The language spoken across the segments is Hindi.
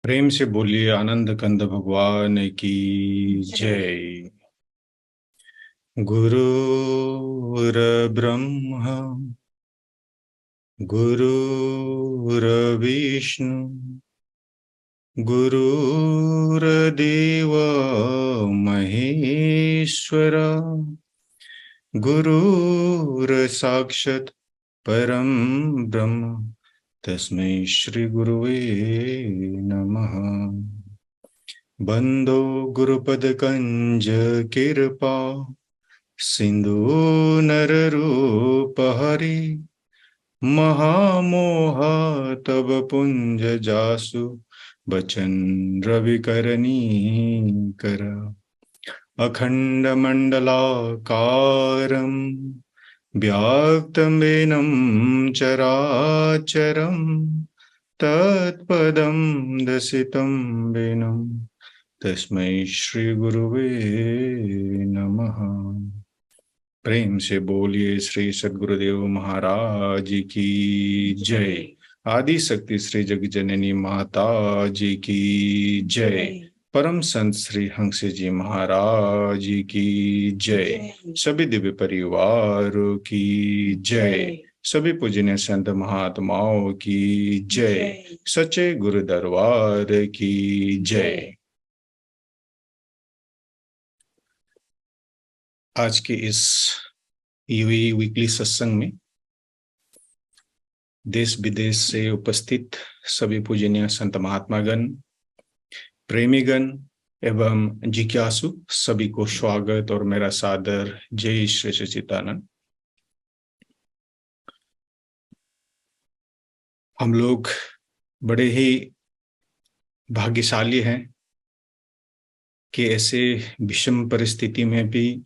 प्रेम से बोलिए आनंद कंद भगवान की जय। जय। गुरुर् ब्रह्मा गुरुर्विष्णु गुरुर्देव महेश्वरा गुरुर्साक्षात् परं ब्रह्म तस्मै श्री गुरुवे नमः। बंदो गुरुपद कंज कृपा सिंधु नररूप हरि महामोह तब पुंज जासु बचन रविकरणी कर अखंड मंडलाकारं व्याक्तमेनं चराचरं तत्पदं दर्शितं वेनं तस्मै श्री गुरुवे नमः। प्रेम से बोलिए श्री सद्गुरुदेव महाराज की जय। आदि शक्ति श्री जग जननी माता जी की जय। परम संत श्री हंस जी महाराज की जय। सभी दिव्य परिवारों की जय। सभी पूजनीय संत महात्माओं की जय। सच्चे गुरु दरबार की जय। आज के इस यूई वीकली सत्संग में देश विदेश से उपस्थित सभी पूजनीय संत महात्मागण, प्रेमीगण एवं जिज्ञासु सभी को स्वागत और मेरा सादर जय श्री सच्चिदानंद। हम लोग बड़े ही भाग्यशाली हैं कि ऐसे विषम परिस्थिति में भी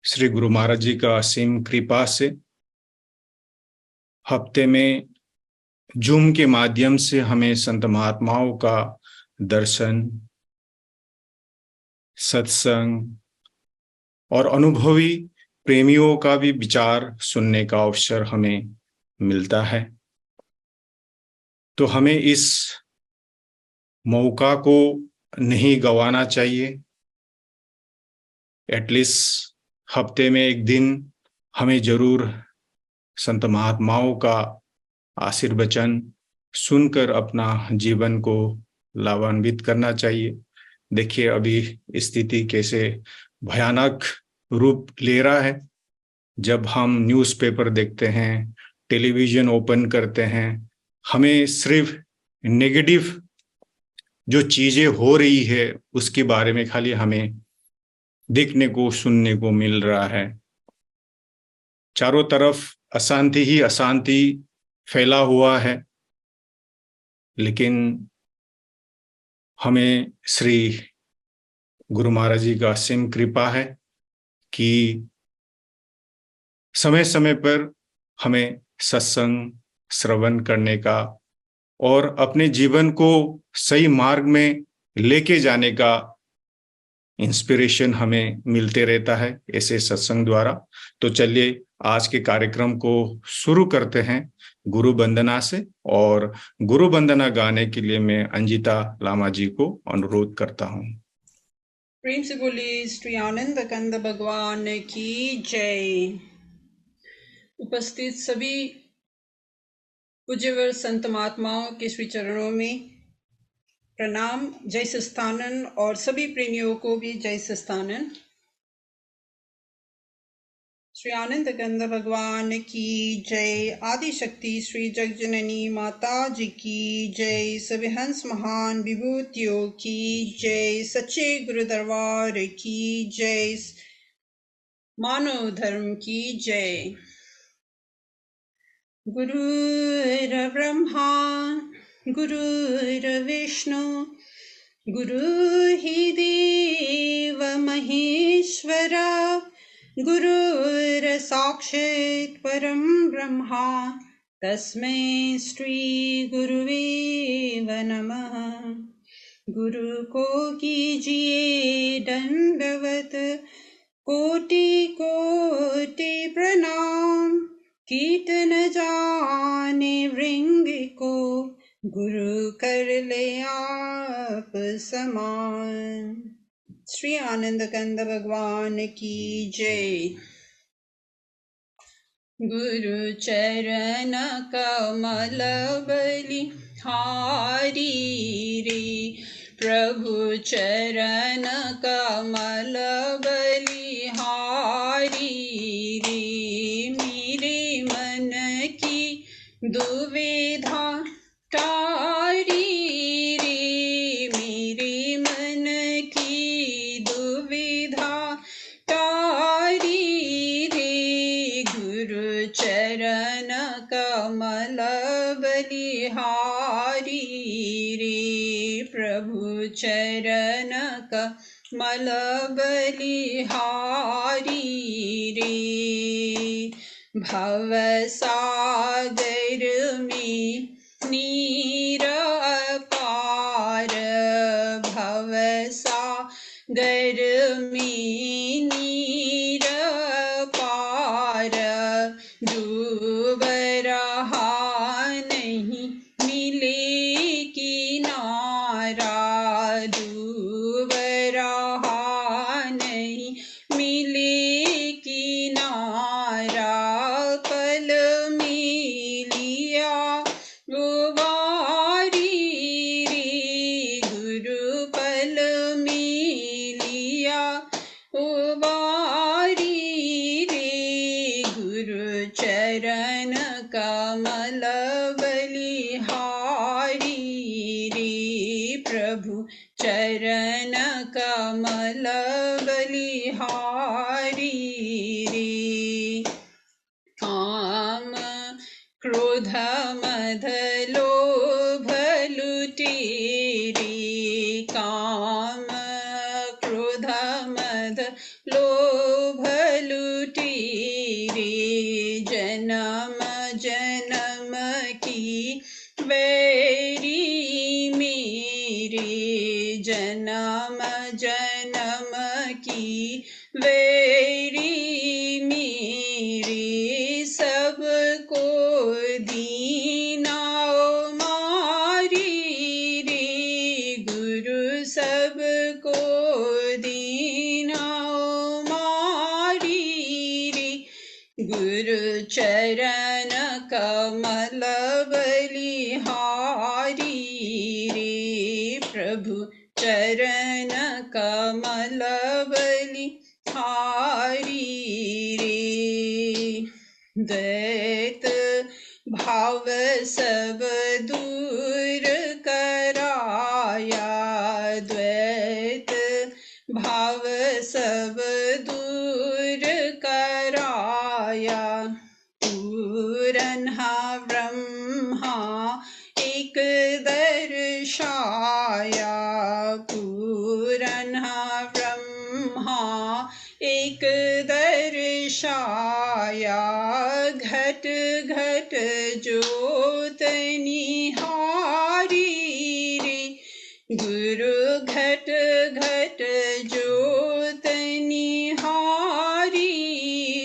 श्री गुरु महाराज जी का असीम कृपा से हफ्ते में जूम के माध्यम से हमें संत महात्माओं का दर्शन, सत्संग और अनुभवी प्रेमियों का भी विचार सुनने का अवसर हमें मिलता है। तो हमें इस मौका को नहीं गंवाना चाहिए। एटलीस्ट हफ्ते में एक दिन हमें जरूर संत महात्माओं का आशीर्वचन सुनकर अपना जीवन को लाभान्वित करना चाहिए। देखिए अभी स्थिति कैसे भयानक रूप ले रहा है। जब हम न्यूज़पेपर देखते हैं, टेलीविजन ओपन करते हैं, हमें सिर्फ नेगेटिव जो चीजें हो रही है उसके बारे में खाली हमें देखने को सुनने को मिल रहा है। चारों तरफ अशांति ही अशांति फैला हुआ है। लेकिन हमें श्री गुरु महाराज जी का असीम कृपा है कि समय समय पर हमें सत्संग श्रवण करने का और अपने जीवन को सही मार्ग में लेके जाने का इंस्पिरेशन हमें मिलते रहता है ऐसे सत्संग द्वारा। तो चलिए आज के कार्यक्रम को शुरू करते हैं गुरु वंदना से। और गुरु वंदना गाने के लिए मैं अंजिता लामा जी को अनुरोध करता हूं। प्रेम से बोलिए श्री आनंद कंद भगवान की जय। उपस्थित सभी पूज्यवर संत महात्माओं के श्री चरणों में प्रणाम, जय सस्तानन, और सभी प्रेमियों को भी जय सस्तानन। श्री आनंद कंद भगवान की जय। आदि शक्ति श्री जगजननी माता जी की जय। सभी हंस महान विभूतियों की जय। सच्चे गुरु दरबार की जय। मानव धर्म की जय। गुरुर्ब्रह्मा गुरुर्विष्णु गुरु ही देव महेश्वरा गुरुर्साक्षात् परं ब्रह्मा तस्मै श्री गुरुवे नमः। गुरु को कीजिए दंडवत कोटि कोटि प्रणाम। कीर्तन जाने भृंग को गुरु कर ले आप समान। श्री आनंद कंद भगवान की जय। गुरु चरण कमल बलि हारी रे, प्रभु चरण कमल बलि हारी रे। मेरे मन की दुविधा टारी रे, मेरे मन की दुविधा टारी रे। गुरु चरण कमल बलिहारी रे, प्रभु चरण कमल बलिहारी रे। भव सागर में नीर अपार, भव सागर में नीर अपार। डूब रहा नहीं मिले किनारा, डूब रहा नहीं मिले किनारा। पल में लिया उबारी रे, गुरु पल में लिया उबारी रे। गुरु चरण कमल बलिहारी रे, प्रभु चरण कमल बलिहारी रे। काम क्रोध मद लोभ लुटेरे, काम क्रोध मद लोभ लुटेरे। जन्म जन्म की वैरी मेरे, जन्म जन्म की वैरी मेरे। सबको दीना मारी रे, गुरु सबको दीना मारी रे। गुरु चरण कमल बलिहारी रे, प्रभु चरण कमल बलिहारी रे। दैत भाव सब दूर कराया, द्वैत भाव सब दूर कराया। पूरन ब्रह्मा एक दर्शाया, पूरन ब्रह्मा एक दर्शाया। घट घट ज्योत निहारी रे, गुरु घट घट ज्योत निहारी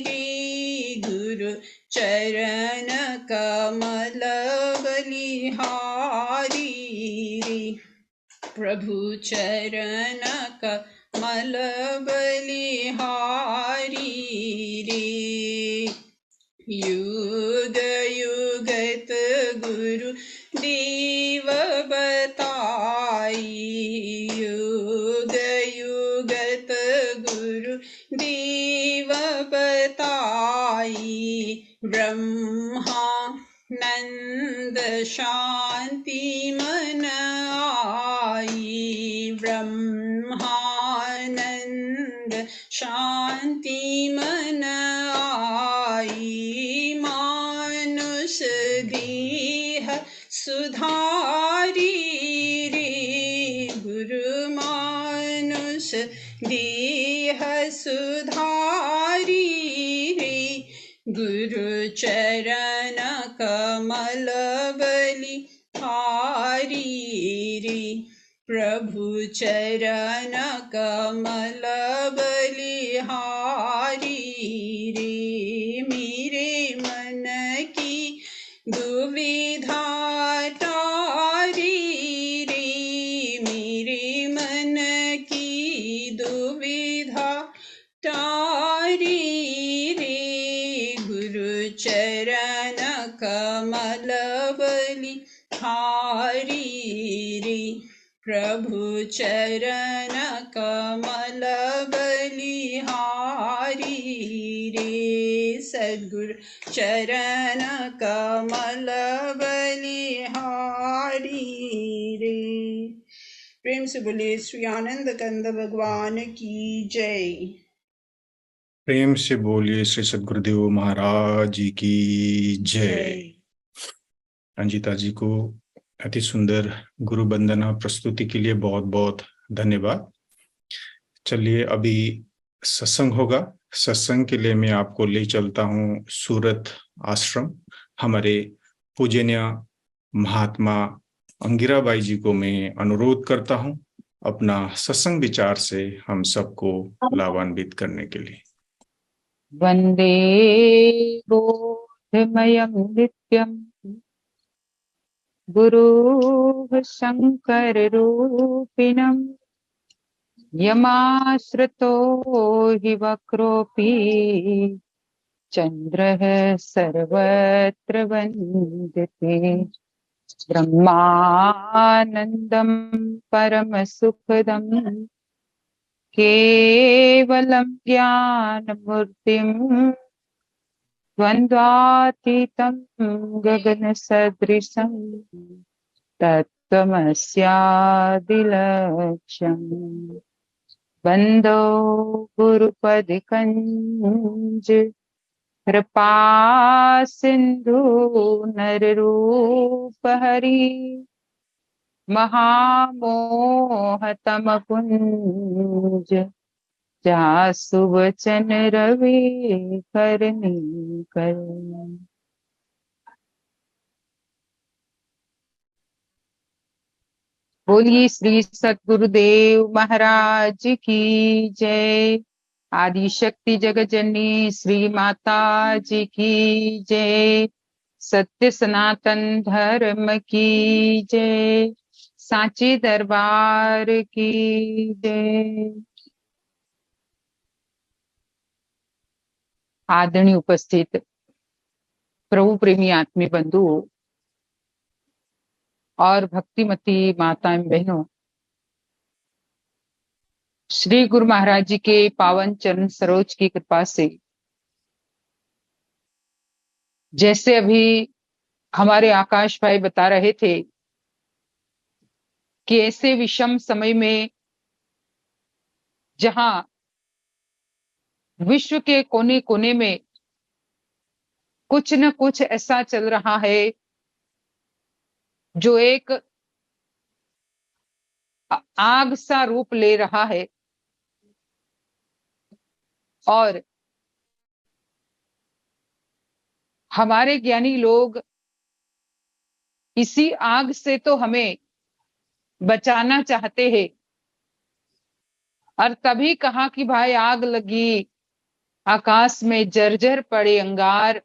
रे। गुरु चरण कमल बलिहारी रे, प्रभु चरण कमल बलिहारी रे। युग युगत गुरु देव बताई, युग युगत गुरु देव बताई। ब्रह्मा नंद शांति मन आई, ब्रह्मानंद शांति मन आई। मानुष देह सुधारी रे, गुरु मानुष देह सुधारी रे। गुरु चरण कमल बलिहारी रे, प्रभु चरण कमल बलिहारी रे। मेरे मन की दुविधा रे, प्रभु चरण कमल बलिहारी रे, सद्गुरु चरण कमल बलिहारी रे। प्रेम से बोलिए श्री आनंद कंद भगवान की जय। प्रेम से बोलिए श्री सद्गुरुदेव महाराज जी की जय। अंजिता जी को अति सुंदर गुरु वंदना प्रस्तुति के लिए बहुत बहुत धन्यवाद। चलिए अभी सत्संग होगा। सत्संग के लिए मैं आपको ले चलता हूँ सूरत आश्रम। हमारे पूजनीय महात्मा अंगिराबाई जी को मैं अनुरोध करता हूँ अपना सत्संग विचार से हम सबको लाभान्वित करने के लिए। वंदे बोधमयं नित्यं गुरुः शङ्कररूपिणं यमाश्रितो हि वक्रोऽपि चन्द्रः सर्वत्र वन्दते ब्रह्मानन्दं परमसुखदं केवलं ज्ञानमूर्तिं द्वन्द्वातीतं गगनसदृशं तत्त्वमस्यादिलक्ष्यम् बन्धो गुरुपदिकञ्ज कृपा सिन्धु नररूपहरि महामोहतमपुञ्ज जासु वचन रवि करनी कर। बोलिए श्री सद्गुरुदेव महाराज की जय। आदि शक्ति जगत जननी श्री माता जी की जय। सत्य सनातन धर्म की जय। सांची दरबार की जय। आदरणीय उपस्थित प्रभु प्रेमी आत्मी बंधुओं और भक्तिमती माताएं बहनों, श्री गुरु महाराज जी के पावन चरण सरोज की कृपा से जैसे अभी हमारे आकाश भाई बता रहे थे कि ऐसे विषम समय में जहां विश्व के कोने कोने में कुछ न कुछ ऐसा चल रहा है जो एक आग सा रूप ले रहा है, और हमारे ज्ञानी लोग इसी आग से तो हमें बचाना चाहते हैं। और तभी कहा कि भाई आग लगी आकाश में जर्जर पड़े अंगार,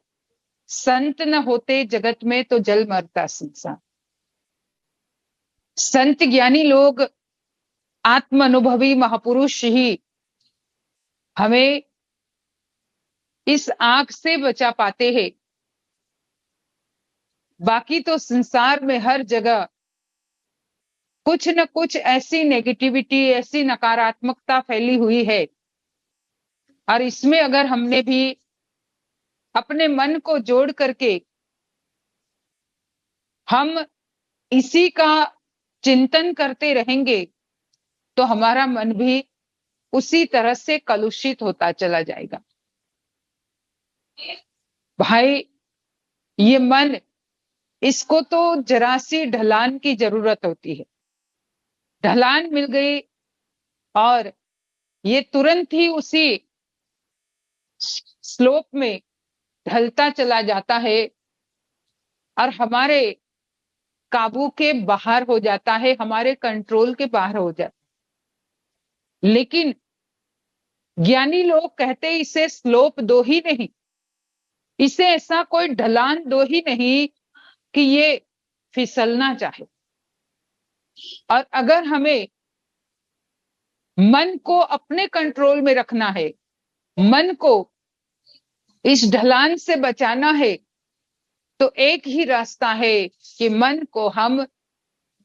संत न होते जगत में तो जल मरता संसार। संत ज्ञानी लोग आत्म अनुभवी महापुरुष ही हमें इस आग से बचा पाते हैं। बाकी तो संसार में हर जगह कुछ न कुछ ऐसी नेगेटिविटी, ऐसी नकारात्मकता फैली हुई है, और इसमें अगर हमने भी अपने मन को जोड़ करके हम इसी का चिंतन करते रहेंगे तो हमारा मन भी उसी तरह से कलुषित होता चला जाएगा। भाई ये मन, इसको तो जरा सी ढलान की जरूरत होती है। ढलान मिल गई और ये तुरंत ही उसी स्लोप में ढलता चला जाता है और हमारे काबू के बाहर हो जाता है, हमारे कंट्रोल के बाहर हो जाता है। लेकिन ज्ञानी लोग कहते हैं इसे स्लोप दो ही नहीं, इसे ऐसा कोई ढलान दो ही नहीं कि ये फिसलना चाहे। और अगर हमें मन को अपने कंट्रोल में रखना है, मन को इस ढलान से बचाना है, तो एक ही रास्ता है कि मन को हम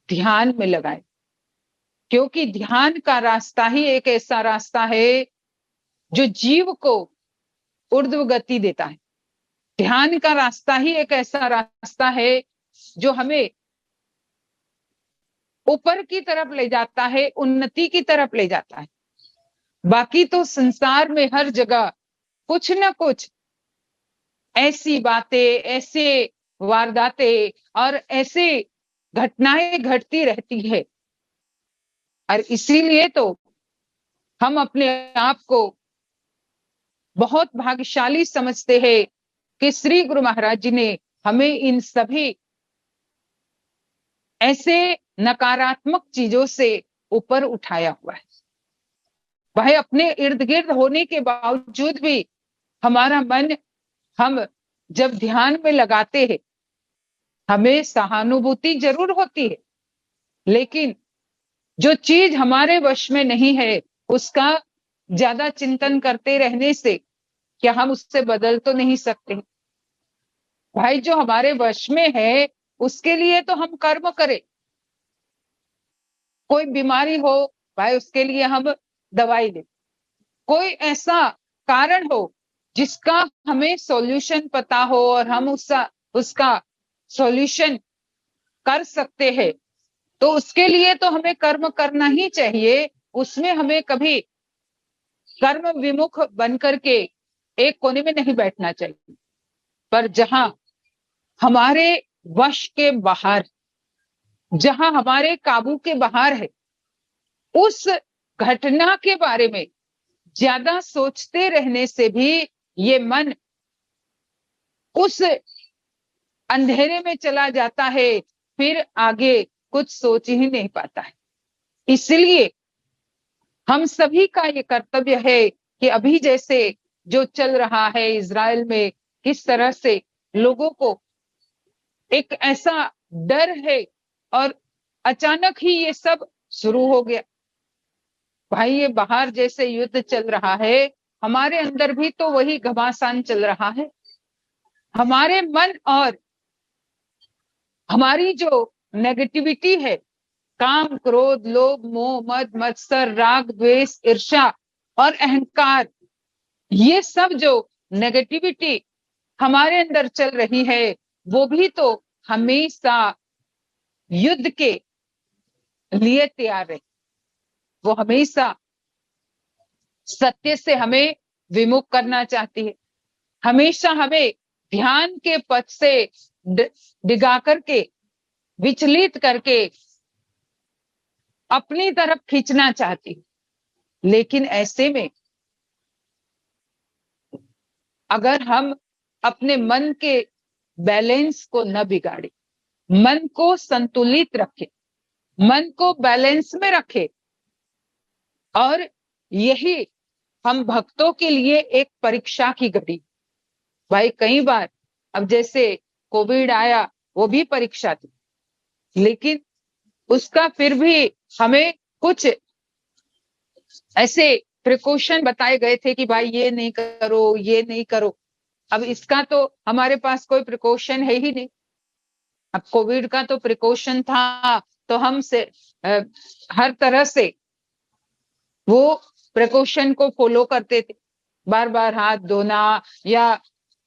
ध्यान में लगाएं, क्योंकि ध्यान का रास्ता ही एक ऐसा रास्ता है जो जीव को ऊर्ध्व गति देता है। ध्यान का रास्ता ही एक ऐसा रास्ता है जो हमें ऊपर की तरफ ले जाता है, उन्नति की तरफ ले जाता है। बाकी तो संसार में हर जगह कुछ ना कुछ ऐसी बातें, ऐसे वारदातें और ऐसे घटनाएं घटती रहती है। और इसीलिए तो हम अपने आप को बहुत भाग्यशाली समझते हैं कि श्री गुरु महाराज जी ने हमें इन सभी ऐसे नकारात्मक चीजों से ऊपर उठाया हुआ है। भाई अपने इर्द गिर्द होने के बावजूद भी हमारा मन, हम जब ध्यान में लगाते हैं, हमें सहानुभूति जरूर होती है, लेकिन जो चीज हमारे वश में नहीं है उसका ज्यादा चिंतन करते रहने से क्या हम उससे बदल तो नहीं सकते? भाई जो हमारे वश में है उसके लिए तो हम कर्म करें। कोई बीमारी हो भाई, उसके लिए हम दवाई लें। कोई ऐसा कारण हो जिसका हमें सॉल्यूशन पता हो और हम उसका सॉल्यूशन कर सकते हैं, तो उसके लिए तो हमें कर्म करना ही चाहिए। उसमें हमें कभी कर्म विमुख बन करके एक कोने में नहीं बैठना चाहिए। पर जहां हमारे वश के बाहर, जहां हमारे काबू के बाहर है, उस घटना के बारे में ज्यादा सोचते रहने से भी ये मन उस अंधेरे में चला जाता है, फिर आगे कुछ सोच ही नहीं पाता है। इसलिए हम सभी का ये कर्तव्य है कि अभी जैसे जो चल रहा है इजराइल में, किस तरह से लोगों को एक ऐसा डर है और अचानक ही ये सब शुरू हो गया। भाई ये बाहर जैसे युद्ध चल रहा है, हमारे अंदर भी तो वही घमासान चल रहा है। हमारे मन और हमारी जो नेगेटिविटी है, काम, क्रोध, लोभ, मोह, मद, मत्सर, राग, द्वेष, ईर्ष्या और अहंकार, ये सब जो नेगेटिविटी हमारे अंदर चल रही है, वो भी तो हमेशा युद्ध के लिए तैयार है। वो हमेशा सत्य से हमें विमुख करना चाहती है, हमेशा हमें ध्यान के पथ से डिगा करके, विचलित करके अपनी तरफ खींचना चाहती है। लेकिन ऐसे में अगर हम अपने मन के बैलेंस को न बिगाड़े, मन को संतुलित रखे, मन को बैलेंस में रखे, और यही हम भक्तों के लिए एक परीक्षा की घड़ी। भाई कई बार, अब जैसे कोविड आया, वो भी परीक्षा थी, लेकिन उसका फिर भी हमें कुछ ऐसे प्रिकॉशन बताए गए थे कि भाई ये नहीं करो, ये नहीं करो। अब इसका तो हमारे पास कोई प्रिकॉशन है ही नहीं। अब कोविड का तो प्रिकॉशन था, तो हम से हर तरह से वो प्रिकॉशन को फॉलो करते थे। बार बार हाथ धोना या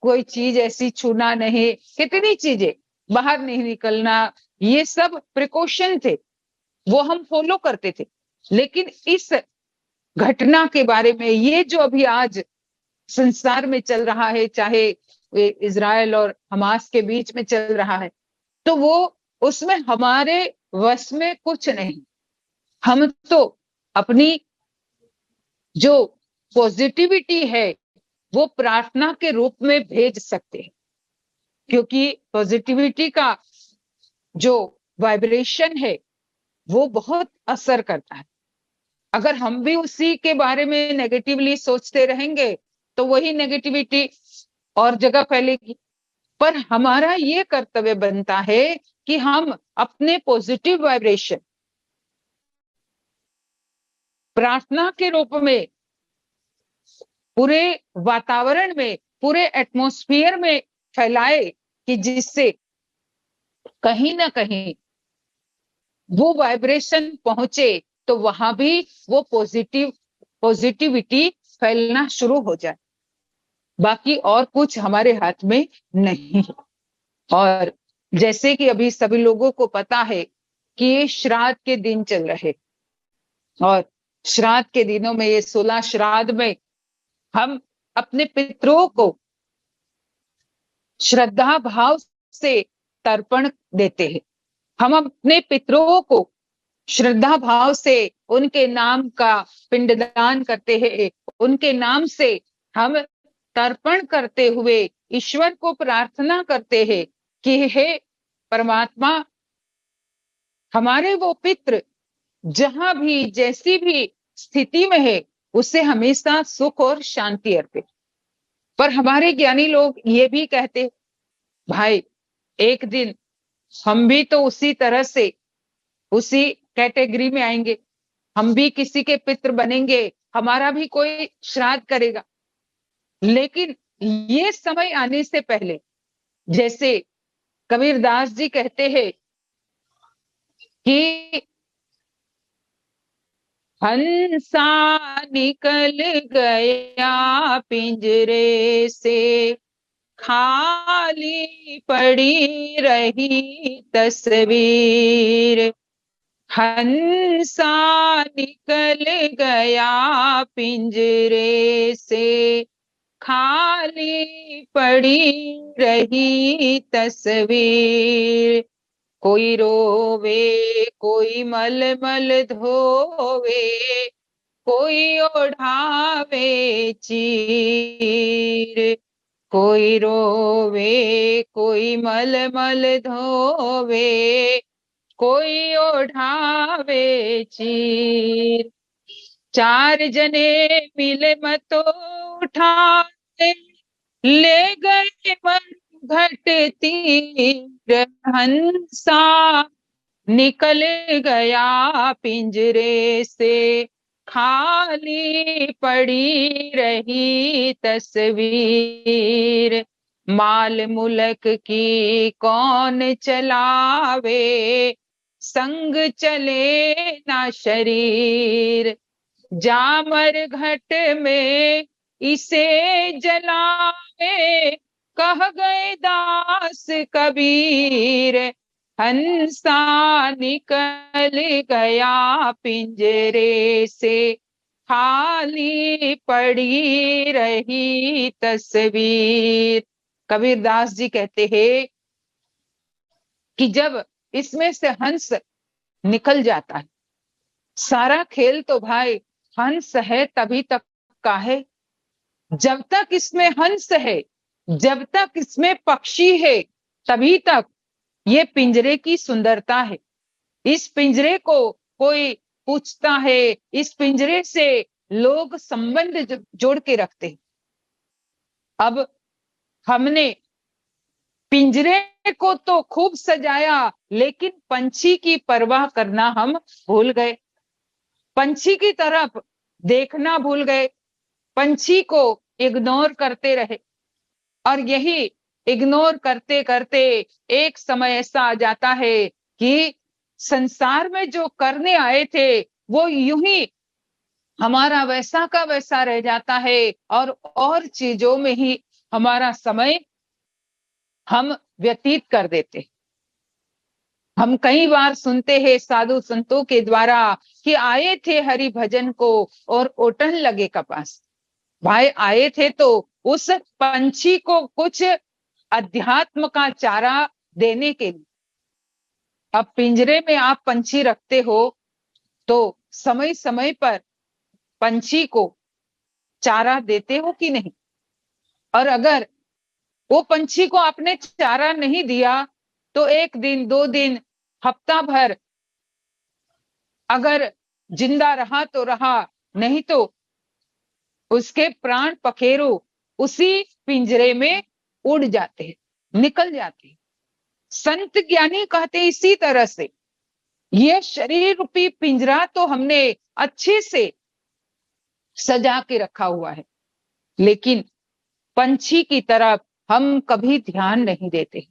कोई चीज ऐसी छूना नहीं, कितनी चीजें, बाहर नहीं निकलना, ये सब प्रिकॉशन थे, वो हम फॉलो करते थे। लेकिन इस घटना के बारे में, ये जो अभी आज संसार में चल रहा है, चाहे इजराइल और हमास के बीच में चल रहा है, तो वो उसमें हमारे वश में कुछ नहीं। हम तो अपनी जो पॉजिटिविटी है वो प्रार्थना के रूप में भेज सकते हैं, क्योंकि पॉजिटिविटी का जो वाइब्रेशन है वो बहुत असर करता है। अगर हम भी उसी के बारे में नेगेटिवली सोचते रहेंगे तो वही नेगेटिविटी और जगह फैलेगी। पर हमारा ये कर्तव्य बनता है कि हम अपने पॉजिटिव वाइब्रेशन प्रार्थना के रूप में पूरे वातावरण में, पूरे एटमॉस्फेयर में फैलाए, कि जिससे कहीं ना कहीं वो वाइब्रेशन पहुंचे तो वहां भी वो पॉजिटिविटी फैलना शुरू हो जाए। बाकी और कुछ हमारे हाथ में नहीं है। और जैसे कि अभी सभी लोगों को पता है कि ये श्राद्ध के दिन चल रहे, और श्राद्ध के दिनों में, ये 16 श्राद्ध में हम अपने पितरों को श्रद्धा भाव से तर्पण देते हैं। हम अपने पितरों को श्रद्धा भाव से उनके नाम का पिंडदान करते हैं। उनके नाम से हम तर्पण करते हुए ईश्वर को प्रार्थना करते हैं कि हे परमात्मा, हमारे वो पितृ जहां भी जैसी भी स्थिति में है उसे हमेशा सुख और शांति अर्पे। पर हमारे ज्ञानी लोग ये भी कहते, भाई एक दिन हम भी तो उसी तरह से उसी कैटेगरी में आएंगे, हम भी किसी के पितृ बनेंगे, हमारा भी कोई श्राद्ध करेगा। लेकिन ये समय आने से पहले, जैसे कबीरदास जी कहते हैं कि हंसा निकल गया पिंजरे से, खाली पड़ी रही तस्वीर। हंसा निकल गया पिंजरे से, खाली पड़ी रही तस्वीर। कोई रोवे, कोई मलमल धोवे, कोई ओढ़ावे चीर। कोई रोवे, कोई मलमल धोवे, कोई ओढ़ावे चीर। चार जने मिले मतो उठाए, ले गए मन घटती। हंसा निकल गया पिंजरे से, खाली पड़ी रही तस्वीर। माल मुलक की कौन चलावे, संग चले ना शरीर। जामर घट में इसे जलावे, कह गए दास कबीर। हंसा निकल गया पिंजरे से, खाली पड़ी रही तस्वीर। कबीरदास जी कहते हैं कि जब इसमें से हंस निकल जाता है, सारा खेल तो भाई हंस है तभी तक का है। जब तक इसमें हंस है, जब तक इसमें पक्षी है, तभी तक ये पिंजरे की सुंदरता है। इस पिंजरे को कोई पूछता है, इस पिंजरे से लोग संबंध जोड़ के रखते हैं। अब हमने पिंजरे को तो खूब सजाया, लेकिन पंछी की परवाह करना हम भूल गए। पंछी की तरफ देखना भूल गए, पंछी को इग्नोर करते रहे। और यही इग्नोर करते करते एक समय ऐसा आ जाता है कि संसार में जो करने आए थे वो यूं ही हमारा वैसा का वैसा रह जाता है, और चीजों में ही हमारा समय हम व्यतीत कर देते। हम कई बार सुनते हैं साधु संतों के द्वारा कि आए थे हरि भजन को और ओटन लगे कपास। भाई आए थे तो उस पंछी को कुछ अध्यात्म का चारा देने के लिए। अब पिंजरे में आप पंछी रखते हो तो समय समय पर पंछी को चारा देते हो कि नहीं? और अगर वो पंछी को आपने चारा नहीं दिया तो एक दिन, 2 दिन, हफ्ता भर अगर जिंदा रहा तो रहा, नहीं तो उसके प्राण पखेरु उसी पिंजरे में उड़ जाते हैं, निकल जाते हैं। संत ज्ञानी कहते इसी तरह से ये शरीर रूपी पिंजरा तो हमने अच्छे से सजा के रखा हुआ है, लेकिन पंछी की तरफ हम कभी ध्यान नहीं देते।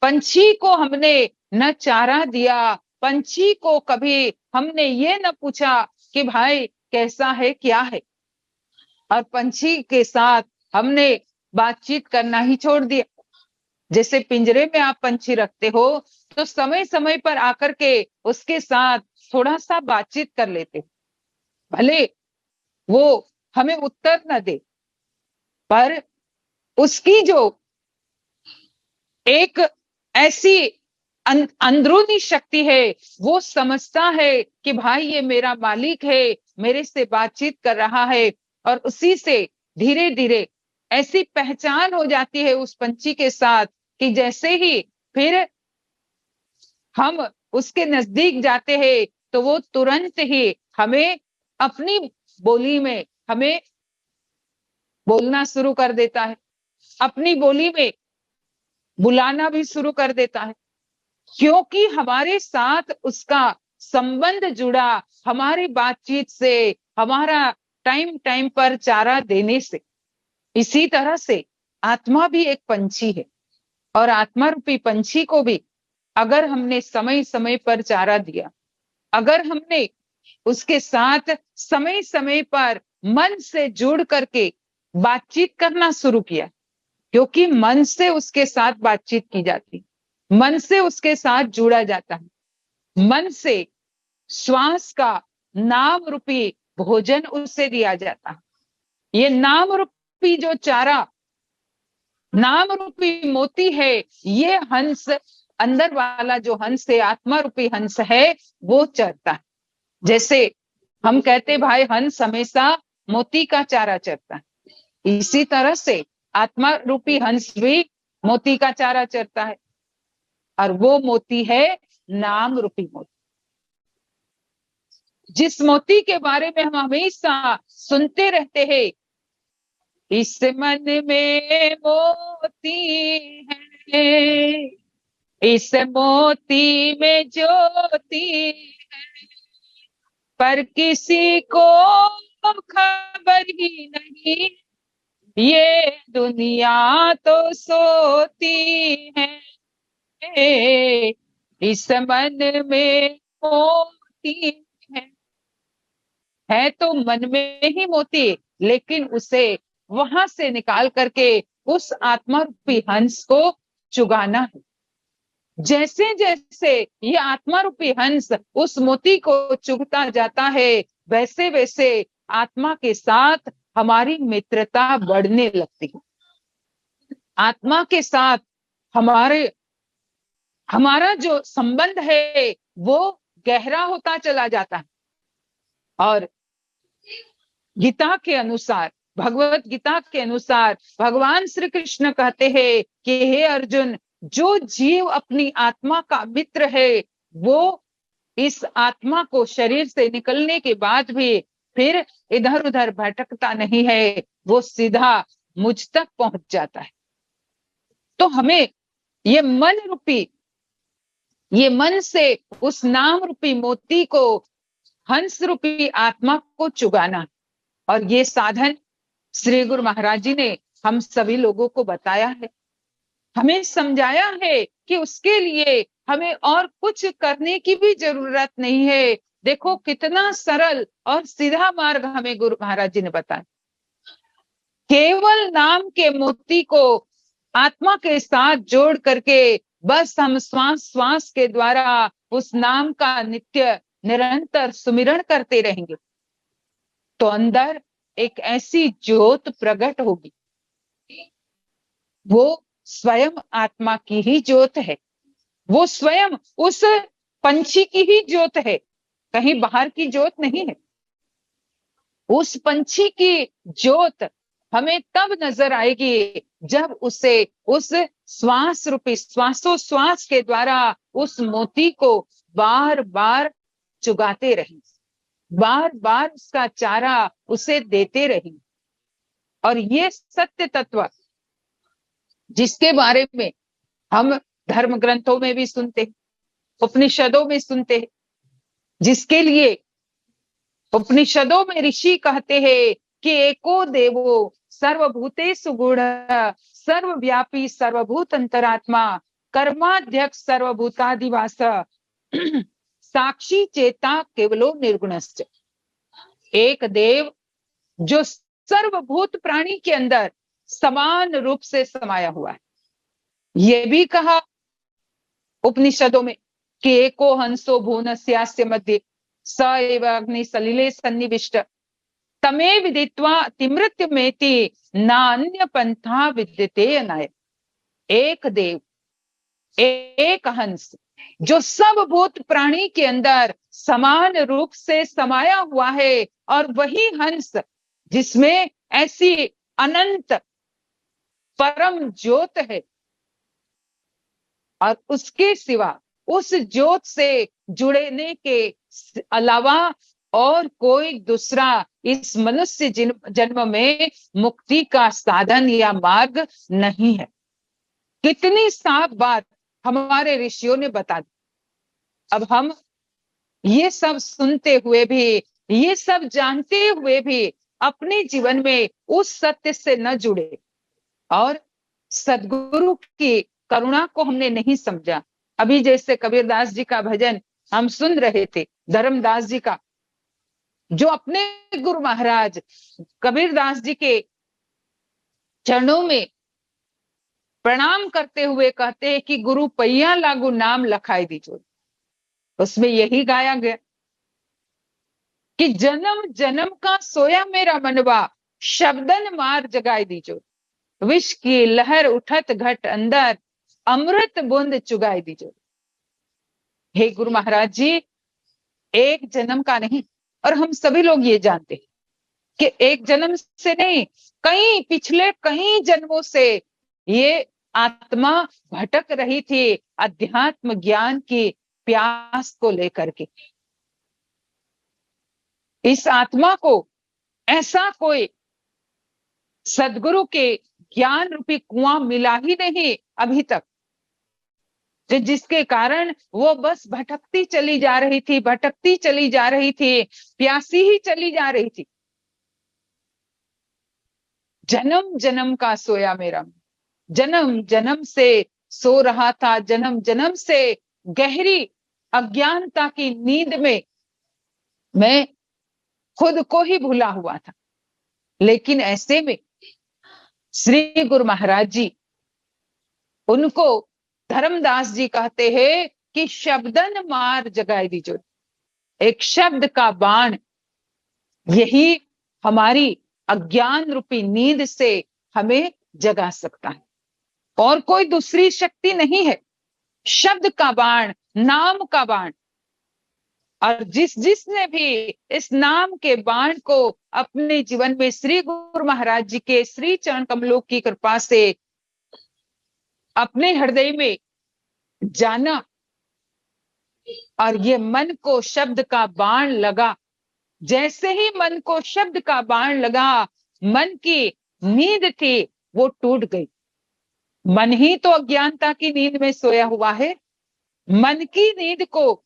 पंछी को हमने न चारा दिया पंछी को कभी हमने ये न पूछा कि भाई कैसा है, क्या है, और पंछी के साथ हमने बातचीत करना ही छोड़ दिया। जैसे पिंजरे में आप पंछी रखते हो तो समय समय पर आकर के उसके साथ थोड़ा सा बातचीत कर लेते, भले वो हमें उत्तर न दे, पर उसकी जो एक ऐसी अंदरूनी शक्ति है, वो समझता है कि भाई ये मेरा मालिक है, मेरे से बातचीत कर रहा है, और उसी से धीरे धीरे ऐसी पहचान हो जाती है उस पंछी के साथ कि जैसे ही फिर हम उसके नजदीक जाते हैं तो वो तुरंत ही हमें अपनी बोली में हमें बोलना शुरू कर देता है, अपनी बोली में बुलाना भी शुरू कर देता है, क्योंकि हमारे साथ उसका संबंध जुड़ा हमारी बातचीत से, हमारा टाइम टाइम पर चारा देने से। इसी तरह से आत्मा भी एक पंछी है, और आत्मा रूपी पंछी को भी अगर हमने समय समय पर चारा दिया, अगर हमने उसके साथ समय समय पर मन से जुड़ करके बातचीत करना शुरू किया, क्योंकि मन से उसके साथ बातचीत की जाती, मन से उसके साथ जुड़ा जाता है, मन से श्वास का नाम रूपी भोजन उससे दिया जाता है। ये नाम रूपी जो चारा, नाम रूपी मोती है, ये हंस, अंदर वाला जो हंस है, आत्मा रूपी हंस है, वो चरता है। जैसे हम कहते भाई हंस हमेशा मोती का चारा चरता है, इसी तरह से आत्मा रूपी हंस भी मोती का चारा चरता है, और वो मोती है नाम रूपी मोती। जिस मोती के बारे में हम हमेशा सुनते रहते हैं, इस मन में मोती है, इस मोती में ज्योति है, पर किसी को खबर ही नहीं, ये दुनिया तो सोती है। इस मन में मोती है तो मन में ही मोती, लेकिन उसे वहां से निकाल करके उस आत्मा रूपी हंस को चुगाना है। जैसे जैसे ये आत्मा रूपी हंस उस मोती को चुगता जाता है, वैसे वैसे आत्मा के साथ हमारी मित्रता बढ़ने लगती है, आत्मा के साथ हमारा जो संबंध है वो गहरा होता चला जाता है। और गीता के अनुसार, भगवत गीता के अनुसार भगवान श्री कृष्ण कहते हैं कि हे अर्जुन, जो जीव अपनी आत्मा का मित्र है, वो इस आत्मा को शरीर से निकलने के बाद भी फिर इधर उधर भटकता नहीं है, वो सीधा मुझ तक पहुंच जाता है। तो हमें ये मन से उस नाम रूपी मोती को, हंस रूपी आत्मा को चुगाना, और ये साधन श्री गुरु महाराज जी ने हम सभी लोगों को बताया है, हमें समझाया है कि उसके लिए हमें और कुछ करने की भी जरूरत नहीं है। देखो कितना सरल और सीधा मार्ग हमें गुरु महाराज जी ने बताया। केवल नाम के मोती को आत्मा के साथ जोड़ करके बस हम श्वास श्वास के द्वारा उस नाम का नित्य निरंतर सुमिरण करते रहेंगे, तो अंदर एक ऐसी ज्योत प्रकट होगी, वो स्वयं आत्मा की ही ज्योत है, वो स्वयं उस पंछी की ही ज्योत है, कहीं बाहर की ज्योत नहीं है। उस पंछी की ज्योत हमें तब नजर आएगी जब उसे उस श्वास रूपी श्वासोश्वास के द्वारा उस मोती को बार बार चुगाते रहें, बार बार उसका चारा उसे देते रहें। और ये सत्य तत्व जिसके बारे में हम धर्म ग्रंथों में भी सुनते हैं, उपनिषदों में सुनते हैं, जिसके लिए उपनिषदों में ऋषि कहते हैं कि एको देवो सर्वभूतेषु गूढ़ः सर्वव्यापी सर्वभूत अंतरात्मा कर्माध्यक्ष सर्वभूतादिवास। साक्षी चेता केवलो निर्गुणश्च। एक देव जो सर्वभूत प्राणी के अंदर समान रूप से समाया हुआ है। ये भी कहा उपनिषदों में कि एको हंसो भुवनस्यास्य मध्य स एव अग्नि सलिले सन्निविष्ट तमे विदित्वा तिमृत्यमेति नान्य पंथा विद्यते अनाय। एक देव, एक हंस जो सब भूत प्राणी के अंदर समान रूप से समाया हुआ है, और वही हंस जिसमें ऐसी अनंत परम ज्योत है, और उसके सिवा उस ज्योत से जुड़ने के अलावा और कोई दूसरा इस मनुष्य जन्म में मुक्ति का साधन या मार्ग नहीं है। कितनी साफ बात हमारे ऋषियों ने बता दी। अब हम ये सब सुनते हुए भी, ये सब जानते हुए भी अपने जीवन में उस सत्य से न जुड़े और सद्गुरु की करुणा को हमने नहीं समझा। अभी जैसे कबीरदास जी का भजन हम सुन रहे थे, धर्मदास जी का, जो अपने गुरु महाराज कबीरदास जी के चरणों में प्रणाम करते हुए कहते हैं कि गुरु पैया लागू नाम लखाई दीजो। उसमें यही गाया गया कि जन्म जन्म का सोया मेरा मनवा शब्दन मार जगाई दीजो, विष की लहर उठत घट अंदर अमृत बूंद चुगाई दीजो। हे गुरु महाराज जी, एक जन्म का नहीं, और हम सभी लोग ये जानते हैं कि एक जन्म से नहीं, पिछले कई जन्मों से ये आत्मा भटक रही थी अध्यात्म ज्ञान की प्यास को लेकर के। इस आत्मा को ऐसा कोई सदगुरु के ज्ञान रूपी कुआं मिला ही नहीं अभी तक, जिसके कारण वो बस भटकती चली जा रही थी, भटकती चली जा रही थी, प्यासी ही चली जा रही थी। जन्म जन्म का सोया मेरा, जन्म जन्म से सो रहा था, जन्म जन्म से गहरी अज्ञानता की नींद में मैं खुद को ही भूला हुआ था। लेकिन ऐसे में श्री गुरु महाराज जी, उनको धर्मदास जी कहते हैं कि शब्दन मार जगाई दीजो। एक शब्द का बाण यही हमारी अज्ञान रूपी नींद से हमें जगा सकता है, और कोई दूसरी शक्ति नहीं है। शब्द का बाण, नाम का बाण, और जिसने भी इस नाम के बाण को अपने जीवन में श्री गुरु महाराज जी के श्री चरण कमलों की कृपा से अपने हृदय में जाना, और ये मन को शब्द का बाण लगा, जैसे ही मन को शब्द का बाण लगा, मन की नींद थी वो टूट गई। मन ही तो अज्ञानता की नींद में सोया हुआ है। मन की नींद को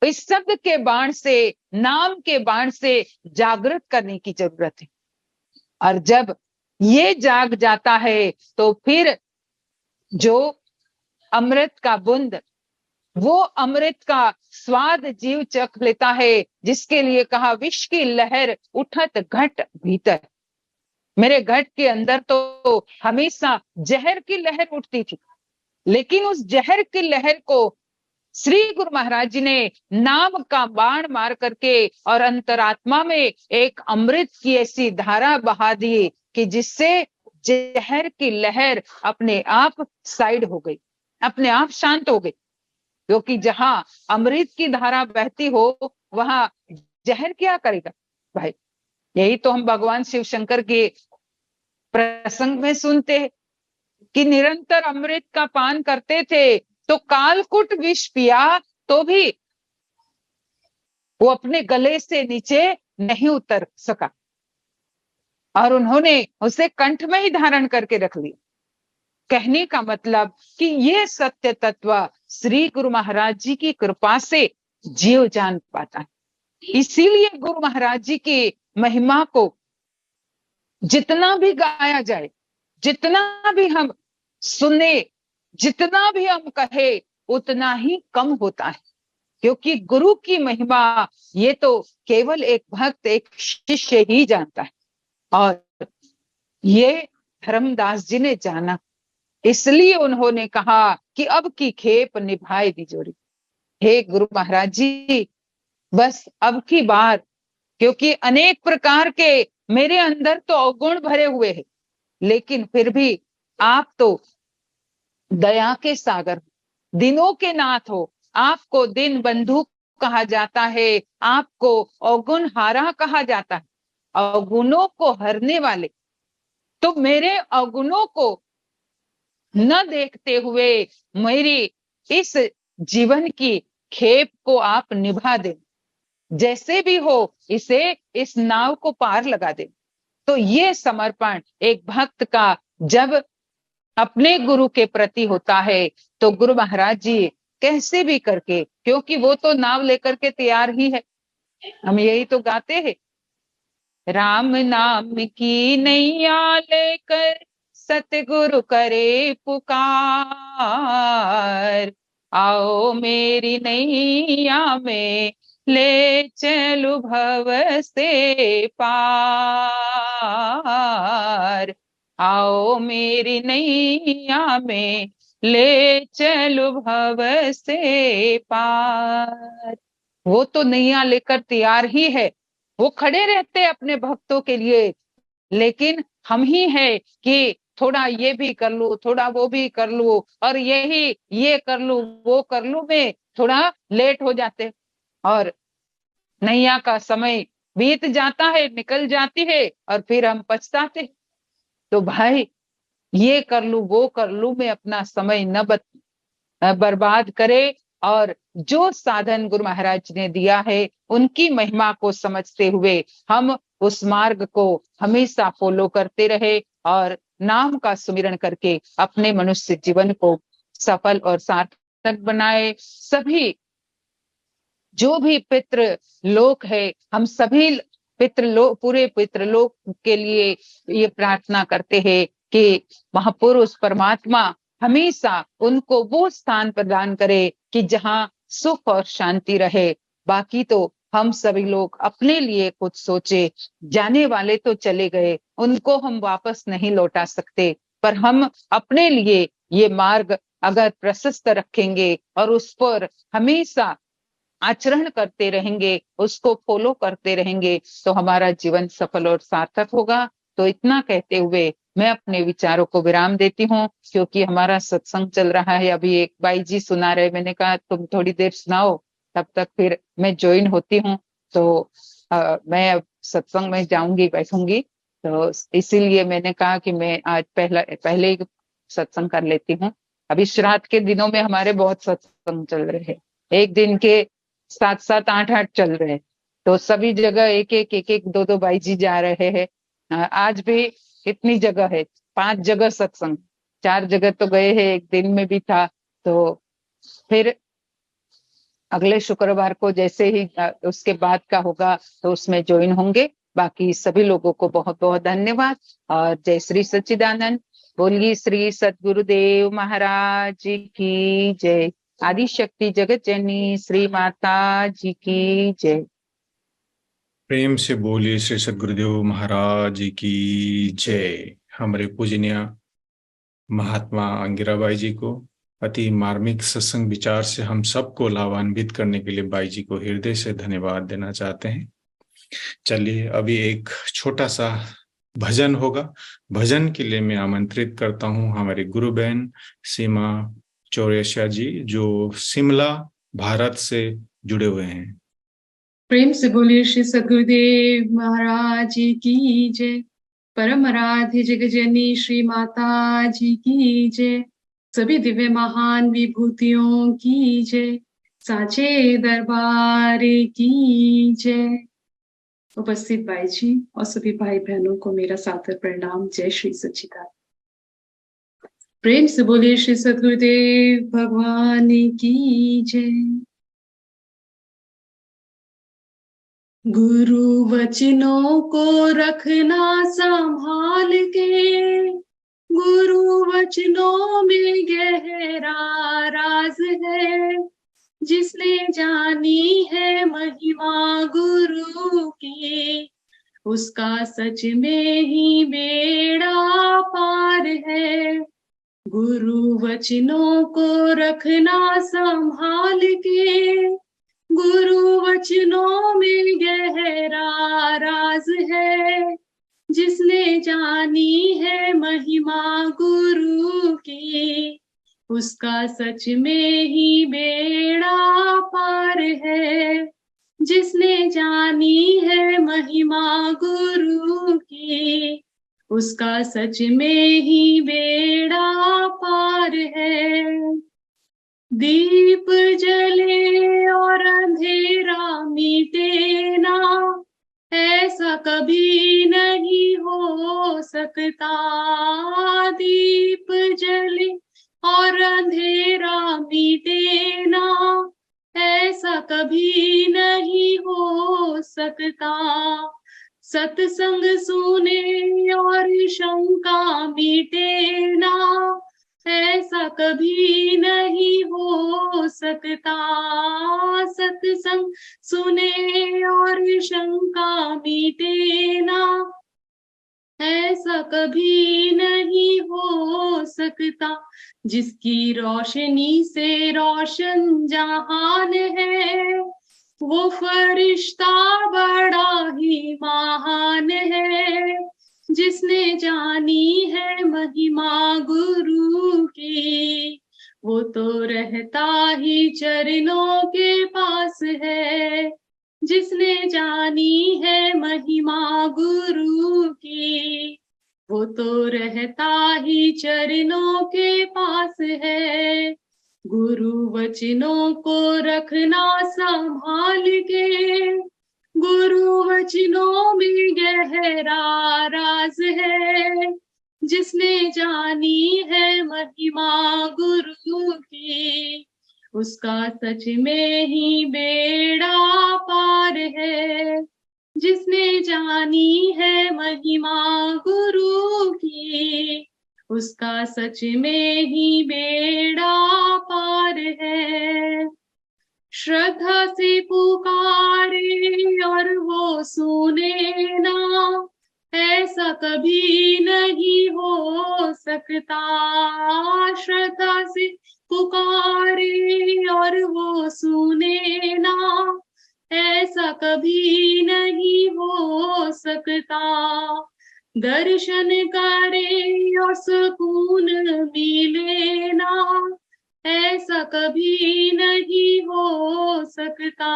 इस शब्द के बाण से, नाम के बाण से जागृत करने की जरूरत है। और जब ये जाग जाता है तो फिर जो अमृत का बूंद, वो अमृत का स्वाद जीव चख लेता है, जिसके लिए कहा विष की लहर उठत घट भीतर। मेरे घट के अंदर तो हमेशा जहर की लहर उठती थी, लेकिन उस जहर की लहर को श्री गुरु महाराज जी ने नाम का बाण मार करके और अंतरात्मा में एक अमृत की ऐसी धारा बहा दी कि जिससे जहर की लहर अपने आप साइड हो गई, अपने आप शांत हो गई। क्योंकि जहां अमृत की धारा बहती हो वहां जहर क्या करेगा भाई। यही तो हम भगवान शिव शंकर के प्रसंग में सुनते हैं कि निरंतर अमृत का पान करते थे, तो कालकुट विष पिया तो भी वो अपने गले से नीचे नहीं उतर सका, और उन्होंने उसे कंठ में ही धारण करके रख लिया। कहने का मतलब कि ये सत्य तत्व श्री गुरु महाराज जी की कृपा से जीव जान पाता है। इसीलिए गुरु महाराज जी की महिमा को जितना भी गाया जाए, जितना भी हम सुने, जितना भी हम कहे, उतना ही कम होता है, क्योंकि गुरु की महिमा ये तो केवल एक भक्त, एक शिष्य ही जानता है। और ये धर्मदास जी ने जाना, इसलिए उन्होंने कहा कि अब की खेप निभाए तिजोरी। हे गुरु महाराज जी, बस अब की बार, क्योंकि अनेक प्रकार के मेरे अंदर तो अवगुण भरे हुए हैं, लेकिन फिर भी आप तो दया के सागर, दिनों के नाथ हो। आपको दिन बंधु कहा जाता है, आपको अवगुण हारा कहा जाता है, अवगुणों को हरने वाले। तो मेरे अवगुणों को न देखते हुए मेरी इस जीवन की खेप को आप निभा दें, जैसे भी हो इसे, इस नाव को पार लगा दें। तो ये समर्पण एक भक्त का जब अपने गुरु के प्रति होता है, तो गुरु महाराज जी कैसे भी करके, क्योंकि वो तो नाव लेकर के तैयार ही है, हम यही तो गाते हैं, राम नाम की नैया लेकर सतगुरु करे पुकार, आओ मेरी नैया में ले चलू भव से पार, आओ मेरी नैया में ले चलू भव से पार। वो तो नैया लेकर तैयार ही है, वो खड़े रहते हैं अपने भक्तों के लिए, लेकिन हम ही है कि थोड़ा ये भी कर लूं, थोड़ा वो भी कर लूं, और यही ये कर लूं, वो कर लूं में थोड़ा लेट हो जाते, और नैया का समय बीत जाता है, निकल जाती है, और फिर हम पछताते। तो भाई ये कर लूं, वो कर लूं में अपना समय न बर्बाद करे, और जो साधन गुरु महाराज ने दिया है उनकी महिमा को समझते हुए हम उस मार्ग को हमेशा फॉलो करते रहे, और नाम का सुमिरन करके अपने मनुष्य जीवन को सफल और सार्थक बनाए। सभी जो भी पितृ लोक है, हम सभी पितृलोक, पूरे पितृलोक के लिए ये प्रार्थना करते हैं कि महापुरुष परमात्मा हमेशा उनको वो स्थान प्रदान करे कि जहाँ सुख और शांति रहे। बाकी तो हम सभी लोग अपने लिए कुछ सोचे, जाने वाले तो चले गए, उनको हम वापस नहीं लौटा सकते, पर हम अपने लिए ये मार्ग अगर प्रशस्त रखेंगे और उस पर हमेशा आचरण करते रहेंगे, उसको फॉलो करते रहेंगे, तो हमारा जीवन सफल और सार्थक होगा। तो इतना कहते हुए मैं अपने विचारों को विराम देती हूँ, क्योंकि हमारा सत्संग चल रहा है। अभी एक बाई जी सुना रहे, मैंने कहा तुम थोड़ी देर सुनाओ, तब तक फिर मैं ज्वाइन होती हूँ। तो मैं अब सत्संग में जाऊंगी, बैठूंगी, तो इसीलिए मैंने कहा कि मैं आज पहले ही सत्संग कर लेती हूँ। अभी श्राद्ध के दिनों में हमारे बहुत सत्संग चल रहे हैं, एक दिन के 7-7, 8-8 चल रहे हैं, तो सभी जगह एक-एक 2-2 बाई जी जा रहे हैं। आज भी इतनी जगह है, 5 जगह सत्संग, 4 जगह तो गए हैं, एक दिन में भी था। तो फिर अगले शुक्रवार को जैसे ही उसके बाद का होगा तो उसमें ज्वाइन होंगे। बाकी सभी लोगों को बहुत बहुत धन्यवाद, और जय श्री सच्चिदानंद। बोलिए श्री सद्गुरुदेव महाराज की जय। आदि शक्ति जगत जननी श्री माता जी की जय। प्रेम से बोलिए श्री सद्गुरुदेव महाराज की जय। हमारे पूजनीय महात्मा अंगिराबाई जी को अति मार्मिक सत्संग विचार से हम सबको लाभान्वित करने के लिए बाई जी को हृदय से धन्यवाद देना चाहते हैं। चलिए अभी एक छोटा सा भजन होगा। भजन के लिए मैं आमंत्रित करता हूं हमारी गुरु बहन सीमा चौरसिया जी, जो शिमला भारत से जुड़े हुए हैं। प्रेम से बोलिए श्री सद्गुरुदेव महाराज जी की जय। परम आराध्य जगजननी श्री माता जी की जय। सभी दिव्य महान विभूतियों की जय। साचे दरबार की जय। उपस्थित भाई जी और सभी भाई बहनों को मेरा सादर प्रणाम। जय श्री सच्चिदानंद। प्रेम से बोलिए श्री सद्गुरुदेव भगवान की जय। गुरु वचनों को रखना संभाल के, गुरु वचनों में गहरा राज है, जिसने जानी है महिमा गुरु की, उसका सच में ही बेड़ा पार है। गुरु वचनों को रखना संभाल के, गुरु वचनों में गहरा राज है, जिसने जानी है महिमा गुरु की, उसका सच में ही बेड़ा पार है। जिसने जानी है महिमा गुरु की, उसका सच में ही बेड़ा पार है। दीप जले और अंधेरा मिटे ना, ऐसा कभी नहीं हो सकता। दीप जले और अंधेरा मिटे ना, ऐसा कभी नहीं हो सकता। सत्संग सुने और शंका मिटे ना, ऐसा कभी नहीं हो सकता। सत्संग सुने और शंका मिटे ना, ऐसा कभी नहीं हो सकता। जिसकी रोशनी से रोशन जहान है, वो फरिश्ता बड़ा ही महान है। जिसने जानी है महिमा गुरु की, वो तो रहता ही चरणों के पास है। जिसने जानी है महिमा गुरु की, वो तो रहता ही चरणों के पास है। गुरु वचनों को रखना संभाल के, गुरु वचनों में गहरा राज है। जिसने जानी है महिमा गुरु की, उसका सच में ही बेड़ा पार है। जिसने जानी है महिमा गुरु की, उसका सच में ही बेड़ा पार है। श्रद्धा से पुकारे और वो सुने ना, ऐसा कभी नहीं हो सकता। श्रद्धा से पुकारे और वो सुने ना, ऐसा कभी नहीं हो सकता। दर्शन करे और सुकून मिले ना, ऐसा कभी नहीं हो सकता।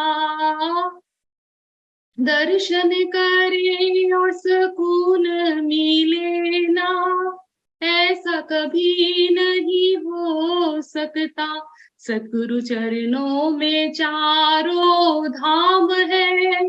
दर्शन करे और सुकून मिले ना, ऐसा कभी नहीं हो सकता। सतगुरु चरणों में चारों धाम है,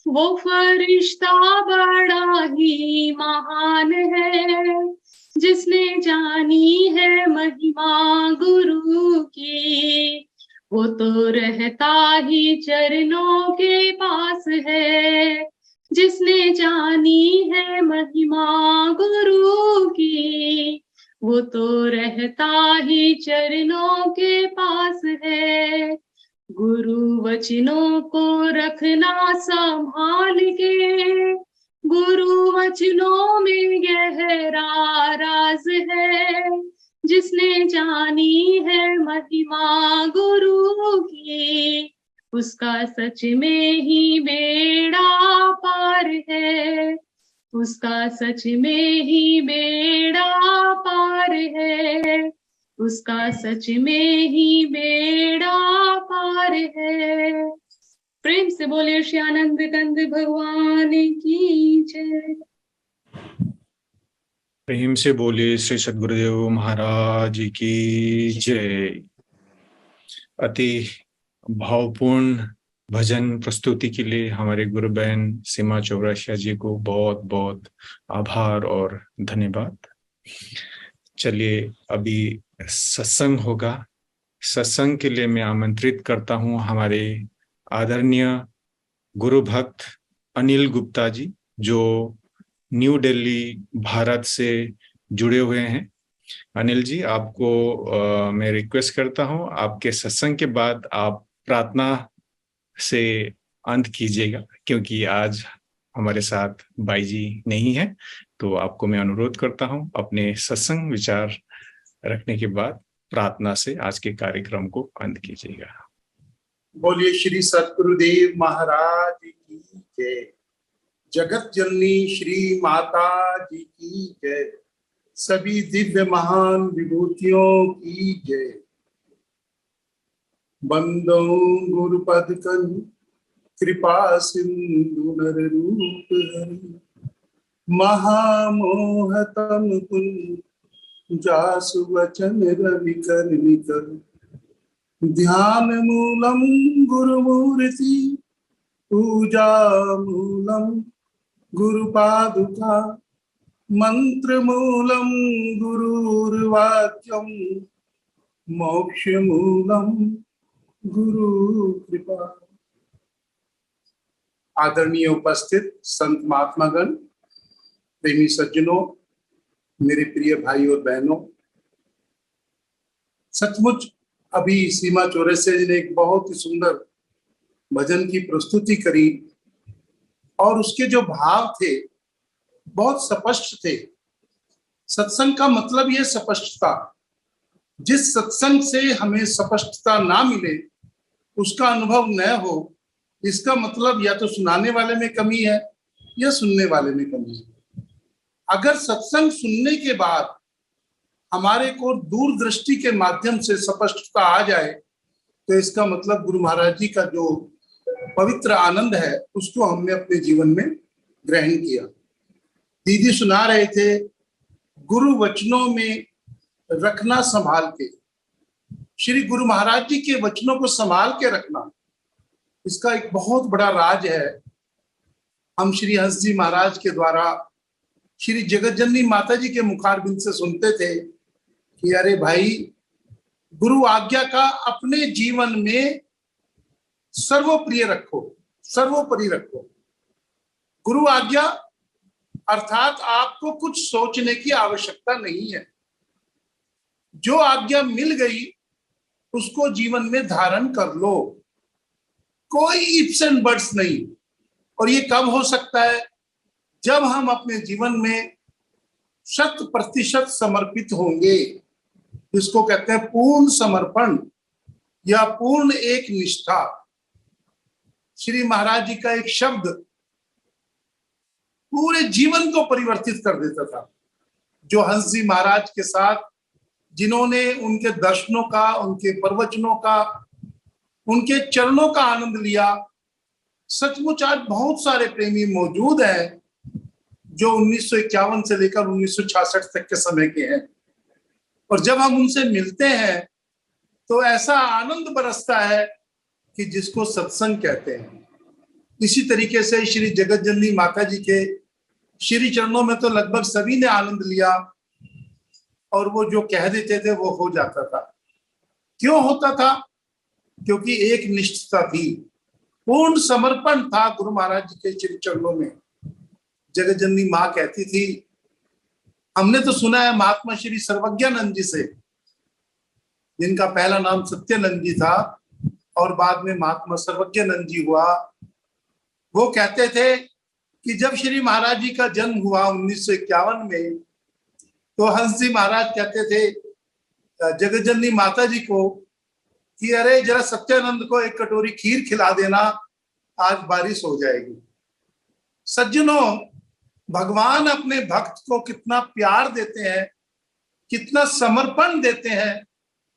वो फरिश्ता बड़ा ही महान है। जिसने जानी है महिमा गुरु की, वो तो रहता ही चरणों के पास है। जिसने जानी है महिमा गुरु की, वो तो रहता ही चरणों के पास है। गुरु वचनों को रखना संभाल के, गुरु वचनों में गहरा राज है। जिसने जानी है महिमा गुरु की, उसका सच में ही बेड़ा पार है। उसका सच में ही बेड़ा पार है। उसका सच में ही बेड़ा पार है। प्रेम से बोले श्री आनंद कंद भगवान की जय। प्रेम से बोले श्री सद्गुरुदेव महाराज की जय। अति भावपूर्ण भजन प्रस्तुति के लिए हमारे गुरु बहन सीमा चौरसिया जी को बहुत बहुत आभार और धन्यवाद। चलिए अभी सत्संग होगा। सत्संग के लिए मैं आमंत्रित करता हूं हमारे आदरणीय गुरु भक्त अनिल गुप्ता जी, जो न्यू दिल्ली भारत से जुड़े हुए हैं। अनिल जी, आपको मैं रिक्वेस्ट करता हूं, आपके सत्संग के बाद आप प्रार्थना से अंत कीजिएगा, क्योंकि आज हमारे साथ बाई जी नहीं है। तो आपको मैं अनुरोध करता हूं, अपने सत्संग विचार रखने के बाद प्रार्थना से आज के कार्यक्रम को अंत कीजिएगा। बोलिए श्री सतगुरुदेव महाराज की जय। जगत जननी श्री माता जी की जय। सभी दिव्य महान विभूतियों की जय। बंदो गुरुपद कन कृपा सिंधु नर रूप हरि। महामोहतम कुन जासु वचन रवि कर निकर। ध्यान मूलम गुरुमूर्ति पूजा मूलम गुरुपादुका। मंत्र मूलम गुरुर्वाक्यम मोक्ष मूलम गुरु कृपा। आदरणीय उपस्थित संत महात्मागण, प्रेमी सज्जनों, मेरे प्रिय भाई और बहनों, सचमुच अभी सीमा चौरसिया जी ने एक बहुत ही सुंदर भजन की प्रस्तुति करी और उसके जो भाव थे बहुत स्पष्ट थे। सत्संग का मतलब यह स्पष्टता। जिस सत्संग से हमें स्पष्टता ना मिले, उसका अनुभव न हो, इसका मतलब या तो सुनाने वाले में कमी है या सुनने वाले में कमी है। अगर सत्संग सुनने के बाद हमारे को दूरदृष्टि के माध्यम से स्पष्टता आ जाए, तो इसका मतलब गुरु महाराज जी का जो पवित्र आनंद है उसको हमने अपने जीवन में ग्रहण किया। दीदी सुना रहे थे, गुरु वचनों में रखना संभाल के। श्री गुरु महाराज जी के वचनों को संभाल के रखना, इसका एक बहुत बड़ा राज है। हम श्री हंस जी महाराज के द्वारा श्री जगतजननी माता जी के मुखारबिंद से सुनते थे कि अरे भाई, गुरु आज्ञा का अपने जीवन में सर्वोप्रिय रखो, सर्वोपरि रखो। गुरु आज्ञा अर्थात आपको कुछ सोचने की आवश्यकता नहीं है। जो आज्ञा मिल गई उसको जीवन में धारण कर लो, कोई इफ्स एंड बट्स नहीं। और ये कब हो सकता है? जब हम अपने जीवन में 100% समर्पित होंगे। इसको कहते हैं पूर्ण समर्पण या पूर्ण एक निष्ठा। श्री महाराज जी का एक शब्द पूरे जीवन को परिवर्तित कर देता था। जो हंस जी महाराज के साथ जिन्होंने उनके दर्शनों का, उनके प्रवचनों का, उनके चरणों का आनंद लिया, सचमुच आज बहुत सारे प्रेमी मौजूद हैं जो 1951 से लेकर 1966 तक के समय के हैं। और जब हम उनसे मिलते हैं तो ऐसा आनंद बरसता है कि जिसको सत्संग कहते हैं। इसी तरीके से श्री जगतजननी माता जी के श्री चरणों में तो लगभग सभी ने आनंद लिया और वो जो कह देते थे वो हो जाता था। क्यों होता था? क्योंकि एक निष्ठता थी, पूर्ण समर्पण था गुरु महाराज जी के श्री चरणों में। जगतजननी माँ कहती थी, हमने तो सुना है महात्मा श्री सर्वज्ञानंद जी से, जिनका पहला नाम सत्यानंद जी था और बाद में महात्मा सर्वज्ञानंद जी हुआ। वो कहते थे कि जब श्री महाराज जी का जन्म हुआ 1951 में, तो हंस जी महाराज कहते थे जगतजननी माता जी को कि अरे जरा सत्यानंद को एक कटोरी खीर खिला देना, आज बारिश हो जाएगी। सज्जनों, भगवान अपने भक्त को कितना प्यार देते हैं, कितना समर्पण देते हैं,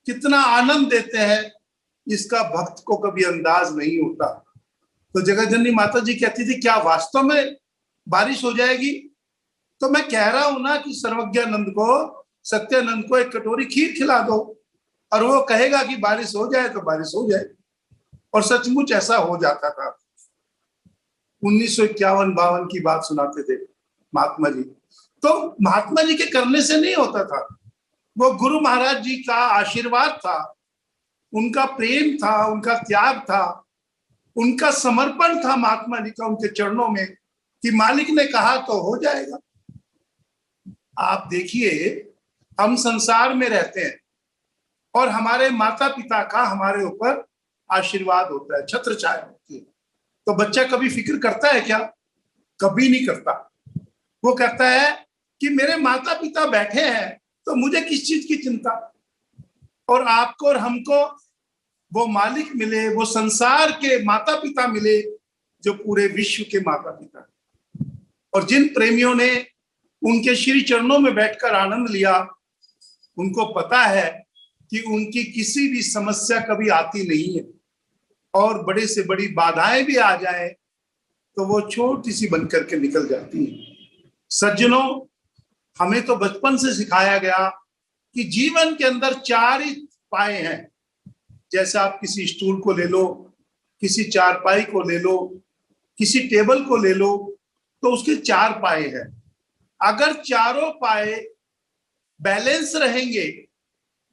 कितना आनंद देते हैं, इसका भक्त को कभी अंदाज नहीं होता। तो जगतजननी माता जी कहती थी, क्या वास्तव में बारिश हो जाएगी? तो मैं कह रहा हूं ना कि सर्वज्ञानंद को, सत्यानंद को एक कटोरी खीर खिला दो और वो कहेगा कि बारिश हो जाए तो बारिश हो जाए। और सचमुच ऐसा हो जाता था। 1951-52 की बात सुनाते थे महात्मा जी। तो महात्मा जी के करने से नहीं होता था, वो गुरु महाराज जी का आशीर्वाद था, उनका प्रेम था, उनका त्याग था, उनका समर्पण था महात्मा जी का उनके चरणों में कि मालिक ने कहा तो हो जाएगा। आप देखिए, हम संसार में रहते हैं और हमारे माता पिता का हमारे ऊपर आशीर्वाद होता है, छत्र छाया होती है। तो बच्चा कभी फिक्र करता है क्या? कभी नहीं करता। वो कहता है कि मेरे माता पिता बैठे हैं तो मुझे किस चीज की चिंता। और आपको और हमको वो मालिक मिले, वो संसार के माता पिता मिले जो पूरे विश्व के माता पिता। और जिन प्रेमियों ने उनके श्री चरणों में बैठकर आनंद लिया, उनको पता है कि उनकी किसी भी समस्या कभी आती नहीं है, और बड़े से बड़ी बाधाएं भी आ जाए तो वो छोटी सी बन करके निकल जाती है। सज्जनों, हमें तो बचपन से सिखाया गया कि जीवन के अंदर 4 ही पाए हैं। जैसे आप किसी स्टूल को ले लो, किसी चारपाई को ले लो, किसी टेबल को ले लो, तो उसके 4 पाए हैं। अगर चारों पाए बैलेंस रहेंगे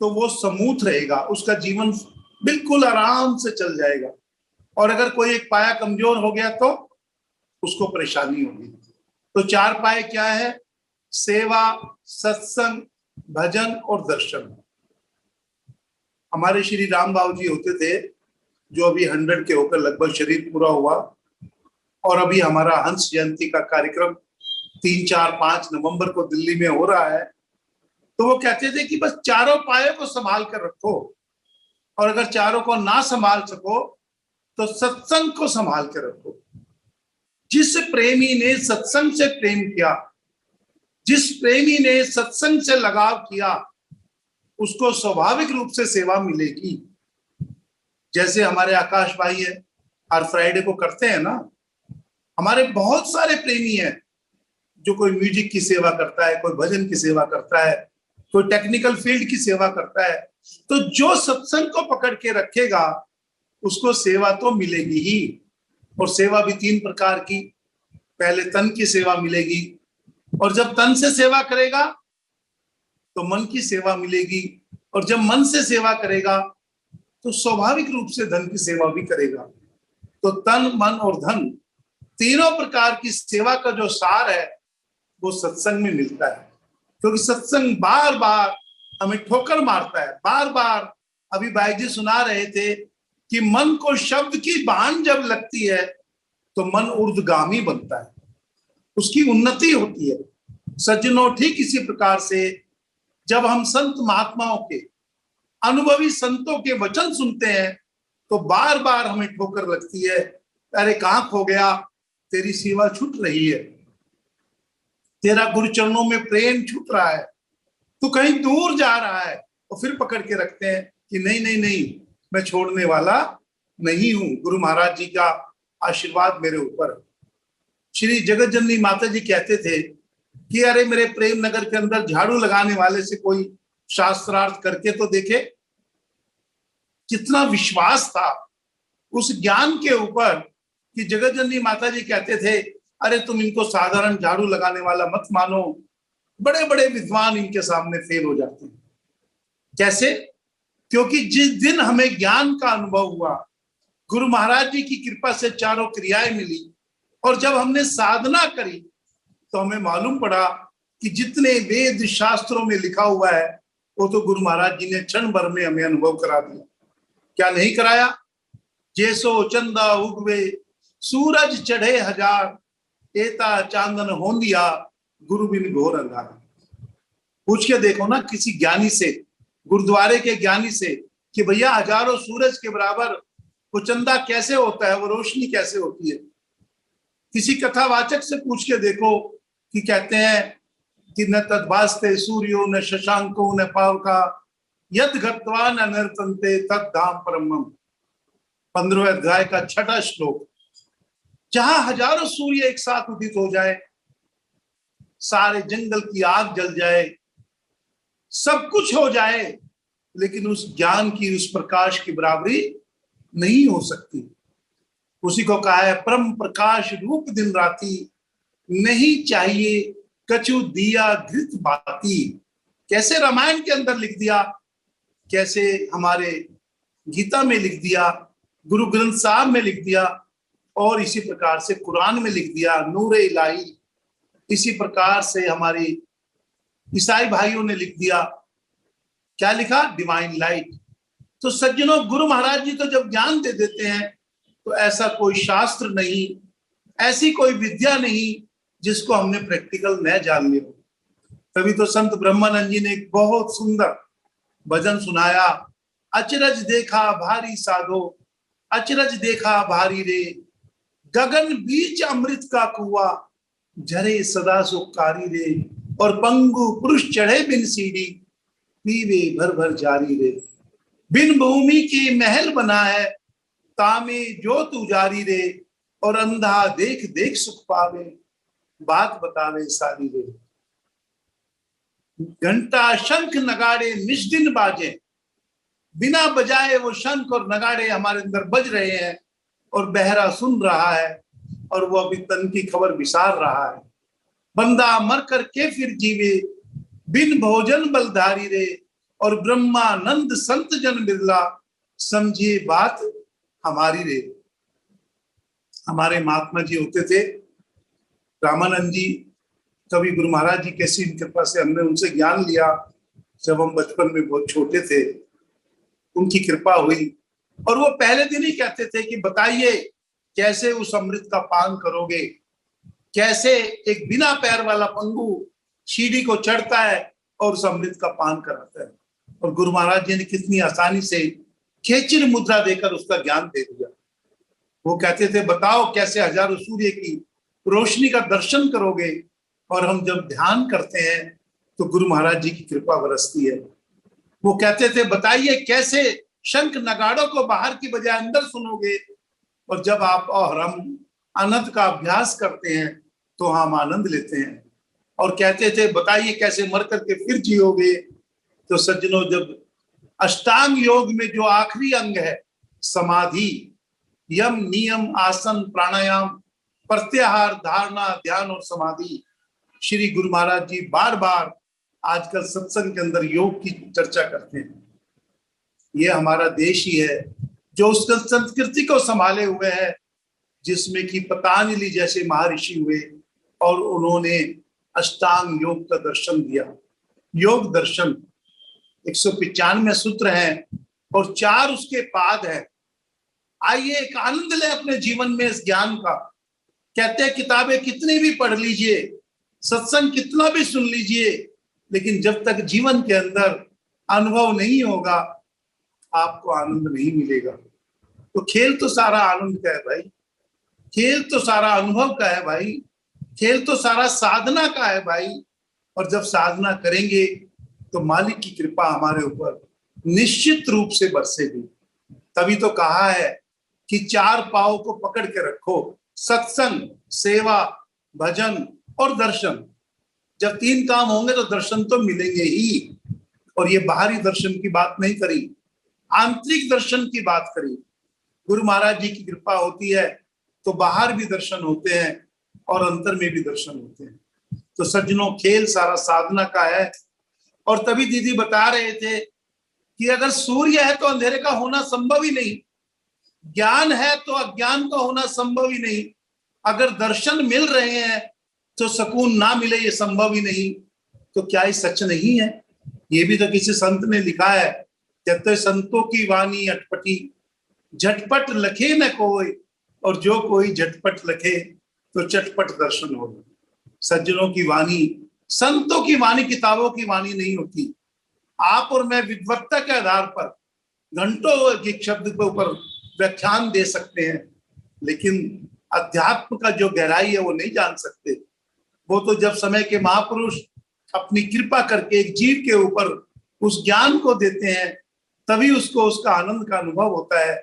तो वो स्मूथ रहेगा, उसका जीवन बिल्कुल आराम से चल जाएगा। और अगर कोई एक पाया कमजोर हो गया तो उसको परेशानी होगी। तो 4 पाए क्या है? सेवा, सत्संग, भजन और दर्शन। हमारे श्री राम बाबू जी होते थे, जो अभी 100 के होकर लगभग शरीर पूरा हुआ, और अभी हमारा हंस जयंती का कार्यक्रम 3, 4, 5 नवंबर को दिल्ली में हो रहा है। तो वो कहते थे कि बस चारों पाए को संभाल कर रखो, और अगर चारों को ना संभाल सको तो सत्संग को संभाल कर रखो। जिस प्रेमी ने सत्संग से प्रेम किया, जिस प्रेमी ने सत्संग से लगाव किया, उसको स्वाभाविक रूप से सेवा मिलेगी। जैसे हमारे आकाश भाई है, हर फ्राइडे को करते हैं ना। हमारे बहुत सारे प्रेमी हैं, जो कोई म्यूजिक की सेवा करता है, कोई भजन की सेवा करता है, कोई टेक्निकल फील्ड की सेवा करता है। तो जो सत्संग को पकड़ के रखेगा उसको सेवा तो मिलेगी ही। और सेवा भी 3 प्रकार की। पहले तन की सेवा मिलेगी, और जब तन से सेवा करेगा तो मन की सेवा मिलेगी, और जब मन से सेवा करेगा तो स्वाभाविक रूप से धन की सेवा भी करेगा। तो तन, मन और धन, तीनों प्रकार की सेवा का जो सार है वो सत्संग में मिलता है। क्योंकि सत्संग बार बार हमें ठोकर मारता है, बार बार। अभी भाई जी सुना रहे थे कि मन को शब्द की बाण जब लगती है तो मन ऊर्ध्वगामी बनता है, उसकी उन्नति होती है। सज्जनों, ठीक इसी प्रकार से जब हम संत महात्माओं के, अनुभवी संतों के वचन सुनते हैं तो बार बार हमें ठोकर लगती है, अरे कहाँ खो गया, तेरी सेवा छूट रही है, तेरा गुरु चरणों में प्रेम छूट रहा है, तू कहीं दूर जा रहा है। और फिर पकड़ के रखते हैं कि नहीं नहीं नहीं, मैं छोड़ने वाला नहीं हूं, गुरु महाराज जी का आशीर्वाद मेरे ऊपर। श्री जगत जननी माता जी कहते थे कि अरे मेरे प्रेम नगर के अंदर झाड़ू लगाने वाले से कोई शास्त्रार्थ करके तो देखे। कितना विश्वास था उस ज्ञान के ऊपर कि जगत जननी माता जी कहते थे, अरे तुम इनको साधारण झाड़ू लगाने वाला मत मानो, बड़े बड़े विद्वान इनके सामने फेल हो जाते हैं। कैसे? क्योंकि जिस दिन हमें ज्ञान का अनुभव हुआ, गुरु महाराज जी की कृपा से चारों क्रियाएं मिली, और जब हमने साधना करी तो हमें मालूम पड़ा कि जितने वेद शास्त्रों में लिखा हुआ है वो तो गुरु महाराज जी ने क्षण भर में हमें अनुभव करा दिया। क्या नहीं कराया? जैसो चंदा उगवे सूरज चढ़े 1000, एता चांदन होंदिया गुरु बिन घोर अंधारा। पूछ के देखो ना किसी ज्ञानी से, गुरुद्वारे के ज्ञानी से, कि भैया हजारों सूरज के बराबर वो चंदा कैसे होता है, वो रोशनी कैसे होती है। किसी कथावाचक से पूछ के देखो कि कहते हैं कि न तद्भास्ते सूर्यो न शशांको न पावका यद गत्वा न नर्तन्ते तद धाम परमम। 15वें अध्याय का 6वां श्लोक। जहां हजारों सूर्य एक साथ उदित हो जाए, सारे जंगल की आग जल जाए, सब कुछ हो जाए, लेकिन उस ज्ञान की, उस प्रकाश की बराबरी नहीं हो सकती। उसी को कहा है परम प्रकाश रूप दिन राती, नहीं चाहिए कछु दिया घृत बाती। कैसे रामायण के अंदर लिख दिया, कैसे हमारे गीता में लिख दिया, गुरु ग्रंथ साहब में लिख दिया, और इसी प्रकार से कुरान में लिख दिया, नूरे इलाही। इसी प्रकार से हमारी ईसाई भाइयों ने लिख दिया, क्या लिखा? Divine light. तो सज्जनों, गुरु महाराज जी तो जब ज्ञान दे देते हैं तो ऐसा कोई शास्त्र नहीं, ऐसी कोई विद्या नहीं जिसको हमने प्रैक्टिकल न जान लिया। तभी तो संत ब्रह्मानंद जी ने एक बहुत सुंदर भजन सुनाया, अचरज देखा भारी साधो, अचरज देखा भारी रे, गगन बीच अमृत का कुआ, झरे सदा सुखकारी रे, और पंगु पुरुष चढ़े बिन सीढ़ी, पीवे भर भर जारी रे, बिन भूमि के महल बना है, तामे जो तू जारी रे, और अंधा देख देख सुख पावे, बात बतावे सारी रे। घंटा शंख नगाड़े निज दिन बाजे, बिना बजाए वो शंख और नगाड़े हमारे अंदर बज रहे हैं, और बहरा सुन रहा है, और वो अभी तन की खबर विसार रहा है। बंदा मर कर के फिर जीवे, बिन भोजन बलधारी रे, और ब्रह्मानंद संत जन बिरला, समझिए बात हमारी रे। हमारे महात्मा जी होते थे रामानंद जी, कभी गुरु महाराज जी कैसी कृपा से हमने उनसे ज्ञान लिया, जब हम बचपन में बहुत छोटे थे, उनकी कृपा हुई। और वो पहले दिन ही कहते थे कि बताइए कैसे उस अमृत का पान करोगे, कैसे एक बिना पैर वाला पंगु सीढ़ी को चढ़ता है और उस अमृत का पान कराता है। और गुरु महाराज जी ने कितनी आसानी से खेचिर मुद्रा देकर उसका ज्ञान दे दिया। वो कहते थे बताओ कैसे हजारों सूर्य की रोशनी का दर्शन करोगे, और हम जब ध्यान करते हैं तो गुरु महाराज जी की कृपा बरसती है। वो कहते थे बताइए कैसे शंख नगाड़ों को बाहर की बजाय अंदर सुनोगे, और जब आप और हम आनंद का अभ्यास करते हैं तो हम आनंद लेते हैं। और कहते थे बताइए कैसे मर करके फिर जियोगे। तो सज्जनों, जब अष्टांग योग में जो आखिरी अंग है समाधि, यम नियम आसन प्राणायाम प्रत्याहार धारणा ध्यान और समाधि, श्री गुरु महाराज जी बार बार आजकल सत्संग के अंदर योग की चर्चा करते हैं। ये हमारा देश ही है जो उस संस्कृति को संभाले हुए है, जिसमें कि पतंजलि जैसे महर्षि हुए और उन्होंने अष्टांग योग का दर्शन दिया। योग दर्शन 195 सूत्र हैं और 4 उसके पाद हैं। आइए एक आनंद लें अपने जीवन में इस ज्ञान का। कहते हैं किताबें कितनी भी पढ़ लीजिए, सत्संग कितना भी सुन लीजिए, लेकिन जब तक जीवन के अंदर अनुभव नहीं होगा आपको आनंद नहीं मिलेगा। तो खेल तो सारा आनंद का है भाई, खेल तो सारा अनुभव का है भाई, खेल तो सारा साधना का है भाई। और जब साधना करेंगे तो मालिक की कृपा हमारे ऊपर निश्चित रूप से बरसेगी। तभी तो कहा है कि 4 पाँव को पकड़ के रखो, सत्संग, सेवा, भजन और दर्शन। जब 3 काम होंगे तो दर्शन तो मिलेंगे ही। और ये बाहरी दर्शन की बात नहीं करी, आंतरिक दर्शन की बात करी। गुरु महाराज जी की कृपा होती है तो बाहर भी दर्शन होते हैं और अंतर में भी दर्शन होते हैं। तो सज्जनों, खेल सारा साधना का है। और तभी दीदी बता रहे थे कि अगर सूर्य है तो अंधेरे का होना संभव ही नहीं, ज्ञान है तो अज्ञान का होना संभव ही नहीं, अगर दर्शन मिल रहे हैं तो सुकून ना मिले ये संभव ही नहीं। तो क्या ये सच नहीं है? ये भी तो किसी संत ने लिखा है, कहते संतों की वाणी अटपटी, झटपट लखे न कोई, और जो कोई झटपट लखे तो चटपट दर्शन हो। सज्जनों की वाणी, संतों की वाणी किताबों की वाणी नहीं होती। आप और मैं विद्वत्ता के आधार पर घंटों एक शब्द के ऊपर व्याख्यान दे सकते हैं, लेकिन अध्यात्म का जो गहराई है वो नहीं जान सकते। वो तो जब समय के महापुरुष अपनी कृपा करके एक जीव के ऊपर उस ज्ञान को देते हैं, तभी उसको उसका आनंद का अनुभव होता है।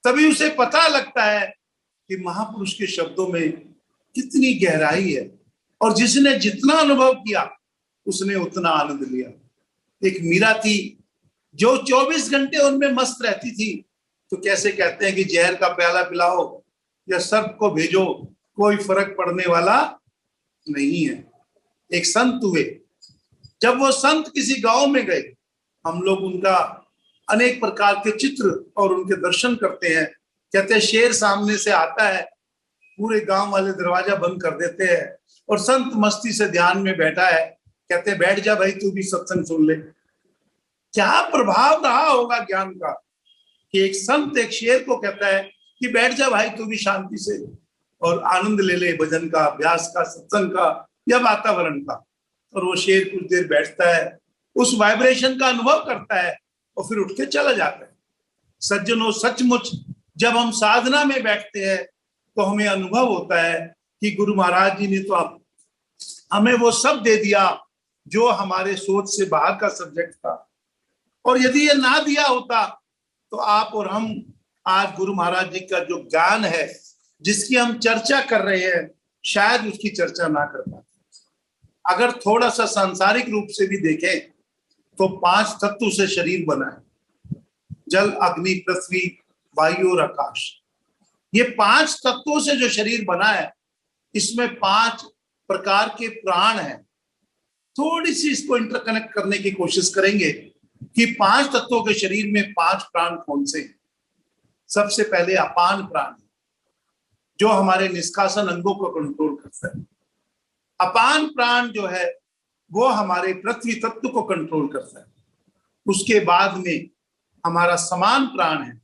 तभी उसे पता लगता है कि महापुरुष के शब्दों में कितनी गहराई है, और जिसने जितना अनुभव किया उसने उतना आनंद लिया। एक मीरा थी जो 24 घंटे उनमें मस्त रहती थी, तो कैसे कहते हैं कि जहर का प्याला पिलाओ या सर्प को भेजो, कोई फर्क पड़ने वाला नहीं है। एक संत हुए, जब वो संत किसी गांव में गए, हम लोग उनका अनेक प्रकार के चित्र और उनके दर्शन करते हैं। कहते हैं शेर सामने से आता है, पूरे गांव वाले दरवाजा बंद कर देते हैं और संत मस्ती से ध्यान में बैठा है। कहते बैठ जा भाई तू भी सत्संग सुन ले। क्या प्रभाव रहा होगा ज्ञान का कि एक संत एक शेर को कहता है कि बैठ जा भाई तू भी शांति से और आनंद ले ले भजन का, अभ्यास का, सत्संग का या वातावरण का। और वो शेर कुछ देर बैठता है, उस वाइब्रेशन का अनुभव करता है और फिर उठ के चला जाता है। सज्जनों, सचमुच जब हम साधना में बैठते हैं तो हमें अनुभव होता है कि गुरु महाराज जी ने तो हमें वो सब दे दिया जो हमारे सोच से बाहर का सब्जेक्ट था। और यदि ये ना दिया होता तो आप और हम आज गुरु महाराज जी का जो ज्ञान है जिसकी हम चर्चा कर रहे हैं, शायद उसकी चर्चा ना कर पाते। अगर थोड़ा सा सांसारिक रूप से भी देखें तो 5 तत्व से शरीर बना है, जल, अग्नि, पृथ्वी, वायु और आकाश। ये 5 तत्वों से जो शरीर बना है, इसमें 5 प्रकार के प्राण हैं। थोड़ी सी इसको इंटरकनेक्ट करने की कोशिश करेंगे कि 5 तत्वों के शरीर में 5 प्राण कौन से हैं। सबसे पहले अपान प्राण, जो हमारे निष्कासन अंगों को कंट्रोल करता है। अपान प्राण जो है वो हमारे पृथ्वी तत्व को कंट्रोल करता है। उसके बाद में हमारा समान प्राण है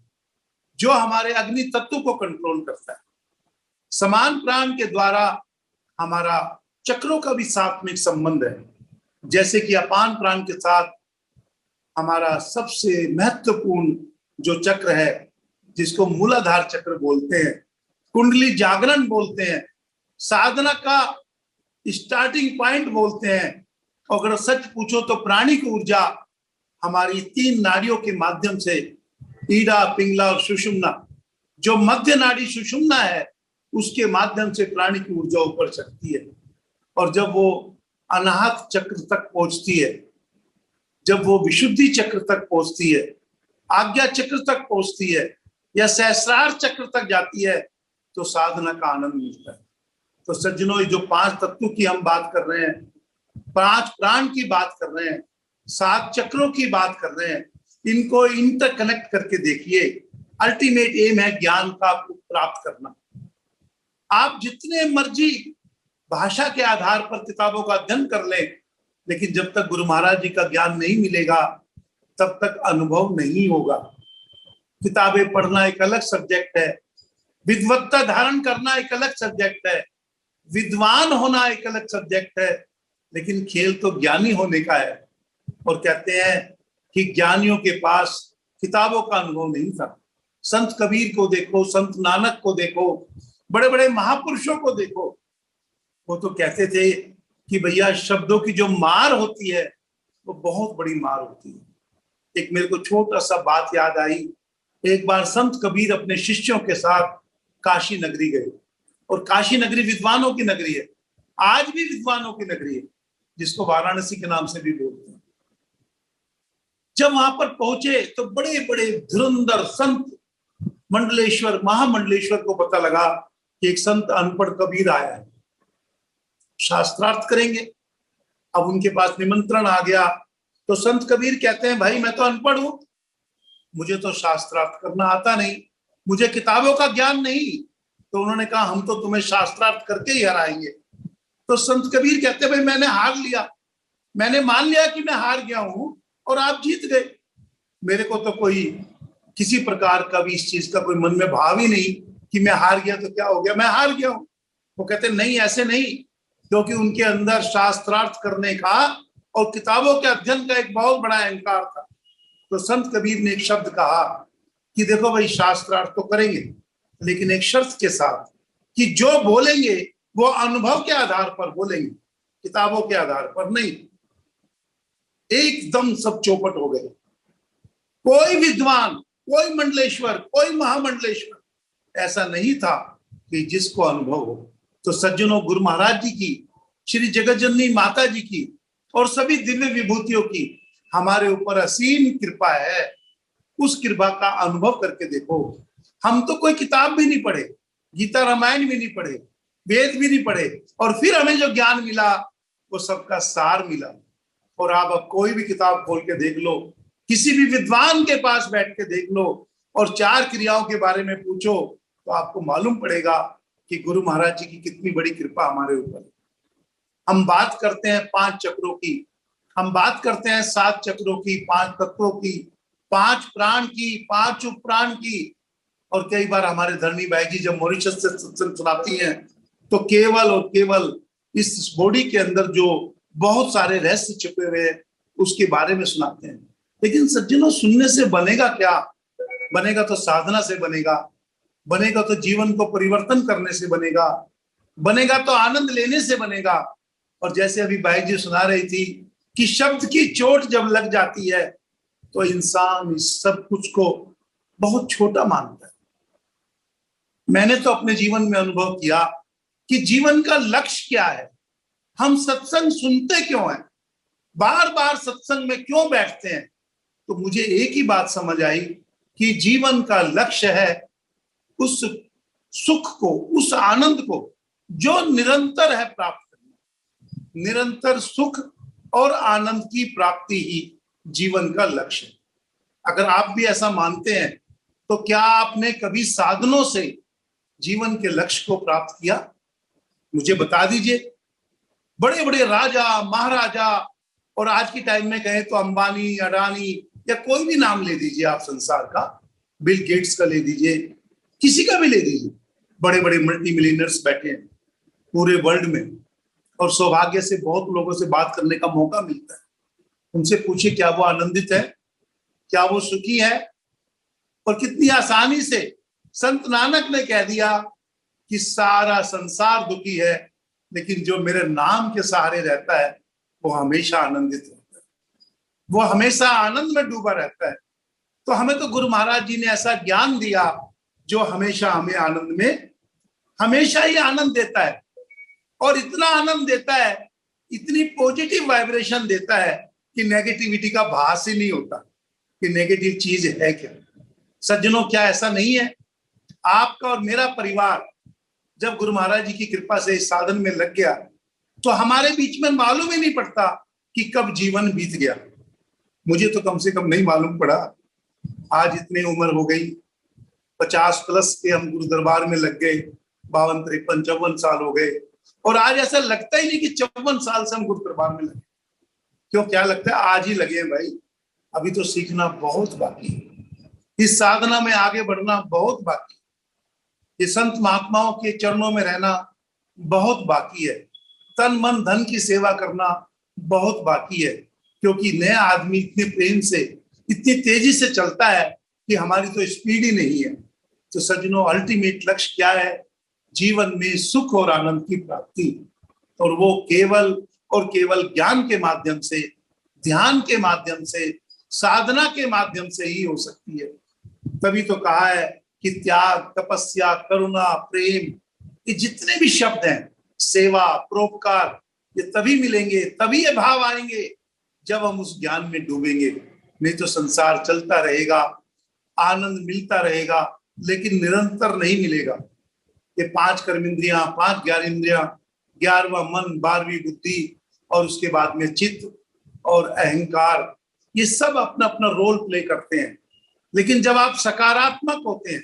जो हमारे अग्नि तत्व को कंट्रोल करता है। समान प्राण के द्वारा हमारा चक्रों का भी साथ में संबंध है। जैसे कि अपान प्राण के साथ हमारा सबसे महत्वपूर्ण जो चक्र है, जिसको मूलाधार चक्र बोलते हैं, कुंडली जागरण बोलते हैं, साधना का स्टार्टिंग पॉइंट बोलते हैं। अगर सच पूछो तो प्राणिक ऊर्जा हमारी 3 नाड़ियों के माध्यम से, ईड़ा, पिंगला और सुषुम्ना, जो मध्य नाड़ी सुषुम्ना है, उसके माध्यम से प्राणिक ऊर्जा ऊपर चढ़ती है। और जब वो अनाहत चक्र तक पहुंचती है, जब वो विशुद्धि चक्र तक पहुंचती है, आज्ञा चक्र तक पहुंचती है या सहस्रार चक्र तक जाती है, तो साधना का आनंद मिलता है। तो सज्जनों, ये जो 5 तत्व की हम बात कर रहे हैं, 5 प्राण की बात कर रहे हैं, 7 चक्रों की बात कर रहे हैं, इनको इंटरकनेक्ट करके देखिए। अल्टीमेट एम है ज्ञान का प्राप्त करना। आप जितने मर्जी भाषा के आधार पर किताबों का अध्ययन कर लें, लेकिन जब तक गुरु महाराज जी का ज्ञान नहीं मिलेगा तब तक अनुभव नहीं होगा। किताबें पढ़ना एक अलग सब्जेक्ट है, विद्वत्ता धारण करना एक अलग सब्जेक्ट है, विद्वान होना एक अलग सब्जेक्ट है, लेकिन खेल तो ज्ञानी होने का है। और कहते हैं कि ज्ञानियों के पास किताबों का अनुभव नहीं था। संत कबीर को देखो, संत नानक को देखो, बड़े बड़े महापुरुषों को देखो, वो तो कहते थे कि भैया शब्दों की जो मार होती है वो बहुत बड़ी मार होती है। एक मेरे को छोटा सा बात याद आई। एक बार संत कबीर अपने शिष्यों के साथ काशी नगरी गए, और काशी नगरी विद्वानों की नगरी है, आज भी विद्वानों की नगरी है, जिसको वाराणसी के नाम से भी बोलते हैं। जब वहां पर पहुंचे तो बड़े बड़े धुरंधर संत मंडलेश्वर, महामंडलेश्वर को पता लगा कि एक संत अनपढ़ कबीर आया है, शास्त्रार्थ करेंगे। अब उनके पास निमंत्रण आ गया तो संत कबीर कहते हैं, भाई मैं तो अनपढ़ हूं, मुझे तो शास्त्रार्थ करना आता नहीं, मुझे किताबों का ज्ञान नहीं। तो उन्होंने कहा, हम तो तुम्हें शास्त्रार्थ करके ही हराएंगे। तो संत कबीर कहते, भाई मैंने हार लिया, मैंने मान लिया कि मैं हार गया हूं और आप जीत गए। मेरे को तो कोई किसी प्रकार का भी इस चीज का कोई मन में भाव ही नहीं कि मैं हार गया तो क्या हो गया, मैं हार गया हूं। वो कहते नहीं, ऐसे नहीं, क्योंकि उनके अंदर शास्त्रार्थ करने का और किताबों के अध्ययन का एक बहुत बड़ा अहंकार था। तो संत कबीर ने एक शब्द कहा कि देखो भाई, शास्त्रार्थ तो करेंगे, लेकिन एक शर्त के साथ कि जो बोलेंगे वो अनुभव के आधार पर बोलेंगे, किताबों के आधार पर नहीं। एकदम सब चौपट हो गए। कोई विद्वान, कोई मंडलेश्वर, कोई महामंडलेश्वर ऐसा नहीं था कि जिसको अनुभव हो। तो सज्जनों, गुरु महाराज जी की, श्री जगत जननी माता जी की और सभी दिव्य विभूतियों की हमारे ऊपर असीम कृपा है। उस कृपा का अनुभव करके देखो। हम तो कोई किताब भी नहीं पढ़े, गीता रामायण भी नहीं पढ़े, वेद भी नहीं पढ़े, और फिर हमें जो ज्ञान मिला वो सबका सार मिला। और आप अब कोई भी किताब खोल के देख लो, किसी भी विद्वान के पास बैठ के देख लो और 4 क्रियाओं के बारे में पूछो, तो आपको मालूम पड़ेगा कि गुरु महाराज जी की कितनी बड़ी कृपा हमारे ऊपर है। हम बात करते हैं 5 चक्रों की, हम बात करते हैं 7 चक्रों की, 5 तत्वों की, 5 प्राण की, 5 उप प्राण की। और कई बार हमारे धरणी भाई जी जब मॉरिशस से सत्संग सुनाती हैं तो केवल और केवल इस बॉडी के अंदर जो बहुत सारे रहस्य छिपे हुए हैं उसके बारे में सुनाते हैं। लेकिन सज्जनों, सुनने से बनेगा क्या? बनेगा तो साधना से बनेगा, बनेगा तो जीवन को परिवर्तन करने से बनेगा, बनेगा तो आनंद लेने से बनेगा। और जैसे अभी भाई जी सुना रही थी कि शब्द की चोट जब लग जाती है तो इंसान इस सब कुछ को बहुत छोटा मानता है। मैंने तो अपने जीवन में अनुभव किया कि जीवन का लक्ष्य क्या है, हम सत्संग सुनते क्यों हैं, बार बार सत्संग में क्यों बैठते हैं। तो मुझे एक ही बात समझ आई कि जीवन का लक्ष्य है उस सुख को, उस आनंद को जो निरंतर है प्राप्त करना। निरंतर सुख और आनंद की प्राप्ति ही जीवन का लक्ष्य है। अगर आप भी ऐसा मानते हैं तो क्या आपने कभी साधनों से जीवन के लक्ष्य को प्राप्त किया? मुझे बता दीजिए। बड़े बड़े राजा महाराजा, और आज की टाइम में कहें तो अंबानी, अडानी या कोई भी नाम ले दीजिए आप संसार का, बिल गेट्स का ले दीजिए, किसी का भी ले दीजिए, बड़े बड़े मल्टी मिलियनर्स बैठे हैं पूरे वर्ल्ड में, और सौभाग्य से बहुत लोगों से बात करने का मौका मिलता है। उनसे पूछिए क्या वो आनंदित है, क्या वो सुखी है? और कितनी आसानी से संत नानक ने कह दिया कि सारा संसार दुखी है, लेकिन जो मेरे नाम के सहारे रहता है वो हमेशा आनंदित रहता है, वो हमेशा आनंद में डूबा रहता है। तो हमें तो गुरु महाराज जी ने ऐसा ज्ञान दिया जो हमेशा हमें आनंद में, हमेशा ही आनंद देता है। और इतना आनंद देता है, इतनी पॉजिटिव वाइब्रेशन देता है कि नेगेटिविटी का भास ही नहीं होता कि नेगेटिव चीज है क्या। सज्जनों, क्या ऐसा नहीं है? आपका और मेरा परिवार जब गुरु महाराज जी की कृपा से इस साधन में लग गया तो हमारे बीच में मालूम ही नहीं पड़ता कि कब जीवन बीत गया। मुझे तो कम से कम नहीं मालूम पड़ा। आज इतनी उम्र हो गई, 50 प्लस के हम गुरु दरबार में लग गए, 52, 53, 54 साल हो गए, और आज ऐसा लगता ही नहीं कि 54 साल से हम गुरु दरबार में लगे। क्यों, क्या लगता है? आज ही लगे हैं भाई। अभी तो सीखना बहुत बाकी है, इस साधना में आगे बढ़ना बहुत बाकी है, ये संत महात्माओं के चरणों में रहना बहुत बाकी है, तन मन धन की सेवा करना बहुत बाकी है। क्योंकि नया आदमी इतने प्रेम से, इतनी तेजी से चलता है कि हमारी तो स्पीड ही नहीं है। तो सज्जनों, अल्टीमेट लक्ष्य क्या है? जीवन में सुख और आनंद की प्राप्ति, और वो केवल और केवल ज्ञान के माध्यम से, ध्यान के माध्यम से, साधना के माध्यम से ही हो सकती है। तभी तो कहा है कि त्याग, तपस्या, करुणा, प्रेम, ये जितने भी शब्द हैं, सेवा, परोपकार, ये तभी मिलेंगे, तभी ये भाव आएंगे जब हम उस ज्ञान में डूबेंगे। नहीं तो संसार चलता रहेगा, आनंद मिलता रहेगा, लेकिन निरंतर नहीं मिलेगा। ये 5 कर्मेंद्रियां, 5 ज्ञानेंद्रियां, 11वां मन, 12वीं बुद्धि, और उसके बाद में चित्त और अहंकार, ये सब अपना अपना रोल प्ले करते हैं। लेकिन जब आप सकारात्मक होते हैं,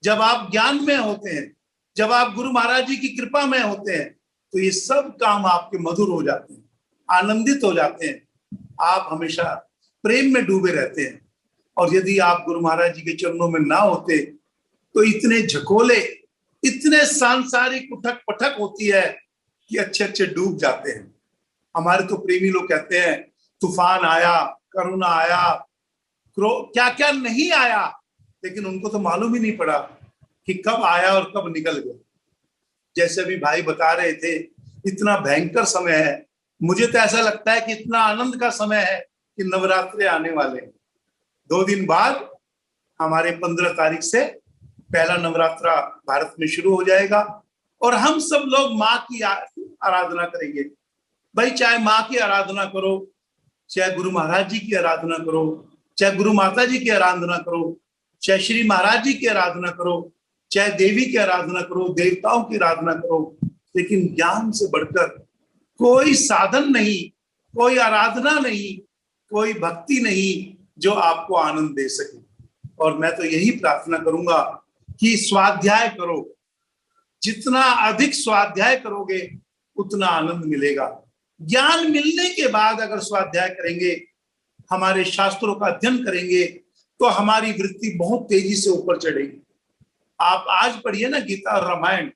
जब आप ज्ञान में होते हैं, जब आप गुरु महाराज जी की कृपा में होते हैं, तो ये सब काम आपके मधुर हो जाते हैं, आनंदित हो जाते हैं, आप हमेशा प्रेम में डूबे रहते हैं। और यदि आप गुरु महाराज जी के चरणों में ना होते तो इतने झकोले, इतने सांसारिक उठक पटक होती है कि अच्छे अच्छे डूब जाते हैं। हमारे तो प्रेमी लोग कहते हैं तूफान आया, करुणा आया, क्या क्या नहीं आया, लेकिन उनको तो मालूम ही नहीं पड़ा कि कब आया और कब निकल गया। जैसे अभी भाई बता रहे थे, इतना भयंकर समय है। मुझे तो ऐसा लगता है कि इतना आनंद का समय है कि नवरात्रे आने वाले हैं। 2 दिन बाद हमारे 15 तारीख से पहला नवरात्रा भारत में शुरू हो जाएगा, और हम सब लोग माँ की आराधना करेंगे। भाई, चाहे माँ की आराधना करो, चाहे गुरु महाराज जी की आराधना करो, चाहे गुरु माता जी की आराधना करो, चाहे श्री महाराज जी की आराधना करो, चाहे देवी की आराधना करो, देवताओं की आराधना करो, लेकिन ज्ञान से बढ़कर कोई साधन नहीं, कोई आराधना नहीं, कोई भक्ति नहीं जो आपको आनंद दे सके। और मैं तो यही प्रार्थना करूंगा कि स्वाध्याय करो, जितना अधिक स्वाध्याय करोगे उतना आनंद मिलेगा। ज्ञान मिलने के बाद अगर स्वाध्याय करेंगे, हमारे शास्त्रों का अध्ययन करेंगे, तो हमारी वृत्ति बहुत तेजी से ऊपर चढ़ेगी। आप आज पढ़िए ना गीता और रामायण,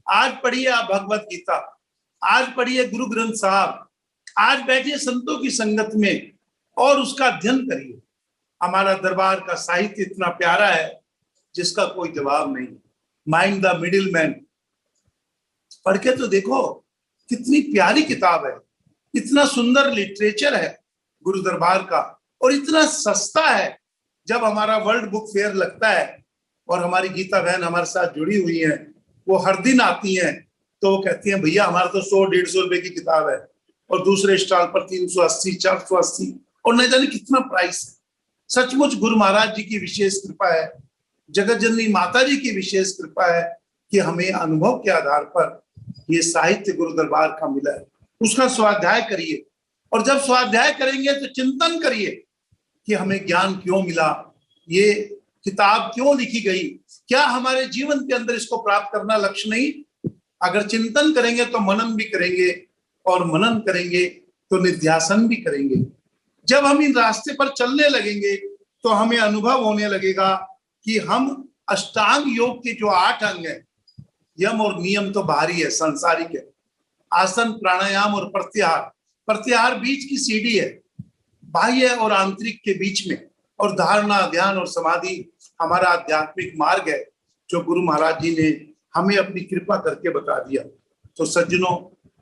आज पढ़िए आप भगवत गीता, आज पढ़िए गुरु ग्रंथ साहब, आज बैठिए संतों की संगत में और उसका अध्ययन करिए। हमारा दरबार का साहित्य इतना प्यारा है जिसका कोई जवाब नहीं। माइंड द मिडिल मैन, पढ़ के तो देखो कितनी प्यारी किताब है, इतना सुंदर लिटरेचर है गुरु दरबार का, और इतना सस्ता है। जब हमारा वर्ल्ड बुक फेयर लगता है और हमारी गीता बहन हमारे साथ जुड़ी हुई हैं, वो हर दिन आती हैं, तो वो कहती हैं भैया हमारा तो 100-150 रुपए की किताब है, और दूसरे स्टॉल पर 380, 480 और न जाने कितना प्राइस है। सचमुच गुरु महाराज जी की विशेष कृपा है, जगत जननी माता जी की विशेष कृपा है कि हमें अनुभव के आधार पर ये साहित्य गुरु दरबार का मिला है। उसका स्वाध्याय करिए, और जब स्वाध्याय करेंगे तो चिंतन करिए कि हमें ज्ञान क्यों मिला, ये किताब क्यों लिखी गई, क्या हमारे जीवन के अंदर इसको प्राप्त करना लक्ष्य नहीं। अगर चिंतन करेंगे तो मनन भी करेंगे, और मनन करेंगे तो निध्यासन भी करेंगे। जब हम इन रास्ते पर चलने लगेंगे तो हमें अनुभव होने लगेगा कि हम अष्टांग योग के जो 8 अंग हैं, यम और नियम तो बाहरी है, सांसारिक है, आसन प्राणायाम और प्रत्याहार, प्रत्याहार बीच की सीढ़ी है, बाह्य और आंतरिक के बीच में, और धारणा ध्यान और समाधि हमारा आध्यात्मिक मार्ग है जो गुरु महाराज जी ने हमें अपनी कृपा करके बता दिया। तो सज्जनों,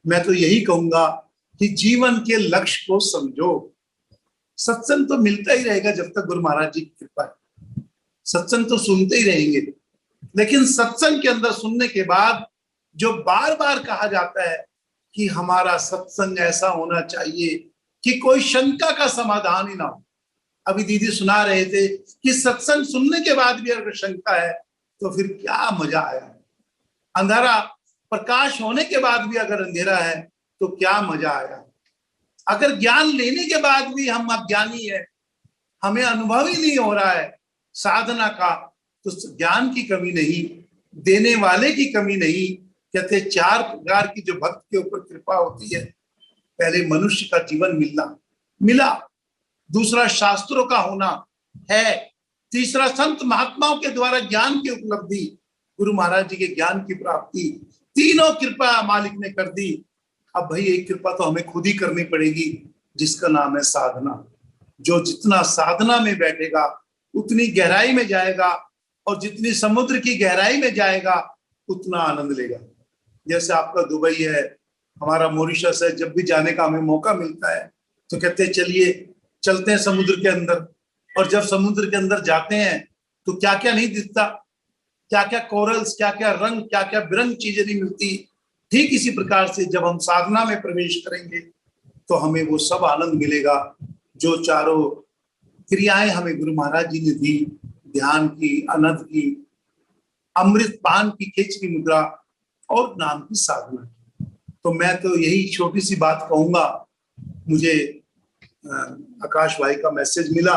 मैं तो यही कहूंगा कि जीवन के लक्ष्य को समझो। सत्संग तो मिलता ही रहेगा जब तक गुरु महाराज जी की कृपा है, सत्संग तो सुनते ही रहेंगे, लेकिन सत्संग के अंदर सुनने के बाद जो बार बार कहा जाता है कि हमारा सत्संग ऐसा होना चाहिए कि कोई शंका का समाधान ही ना हो। अभी दीदी सुना रहे थे कि सत्संग सुनने के बाद भी अगर शंका है तो फिर क्या मजा आया। अंधारा प्रकाश होने के बाद भी अगर अंधेरा है तो क्या मजा आया। अगर ज्ञान लेने के बाद भी हम अज्ञानी है, हमें अनुभव ही नहीं हो रहा है साधना का, तो ज्ञान की कमी नहीं, देने वाले की कमी नहीं। कहते 4 प्रकार की जो भक्त के ऊपर कृपा होती है, पहले मनुष्य का जीवन मिला, दूसरा शास्त्रों का होना है, तीसरा संत महात्माओं के द्वारा ज्ञान की उपलब्धि, गुरु महाराज जी के ज्ञान की प्राप्ति, तीनों कृपा मालिक ने कर दी। अब भाई एक कृपा तो हमें खुद ही करनी पड़ेगी, जिसका नाम है साधना। जो जितना साधना में बैठेगा उतनी गहराई में जाएगा, और जितनी समुद्र की गहराई में जाएगा उतना आनंद लेगा। जैसे आपका दुबई है, हमारा मॉरिशस है, जब भी जाने का हमें मौका मिलता है तो कहते हैं चलिए चलते हैं समुद्र के अंदर। और जब समुद्र के अंदर जाते हैं तो क्या क्या नहीं दिखता, क्या क्या कोरल्स, क्या क्या रंग, क्या क्या बिरंग चीजें नहीं मिलती। ठीक इसी प्रकार से जब हम साधना में प्रवेश करेंगे तो हमें वो सब आनंद मिलेगा जो चारों क्रियाएं हमें गुरु महाराज जी ने दी, ध्यान की, अनंत की, अमृत पान की, खेचरी मुद्रा और नाम की साधना की। तो मैं तो यही छोटी सी बात कहूंगा। मुझे आकाश भाई का मैसेज मिला,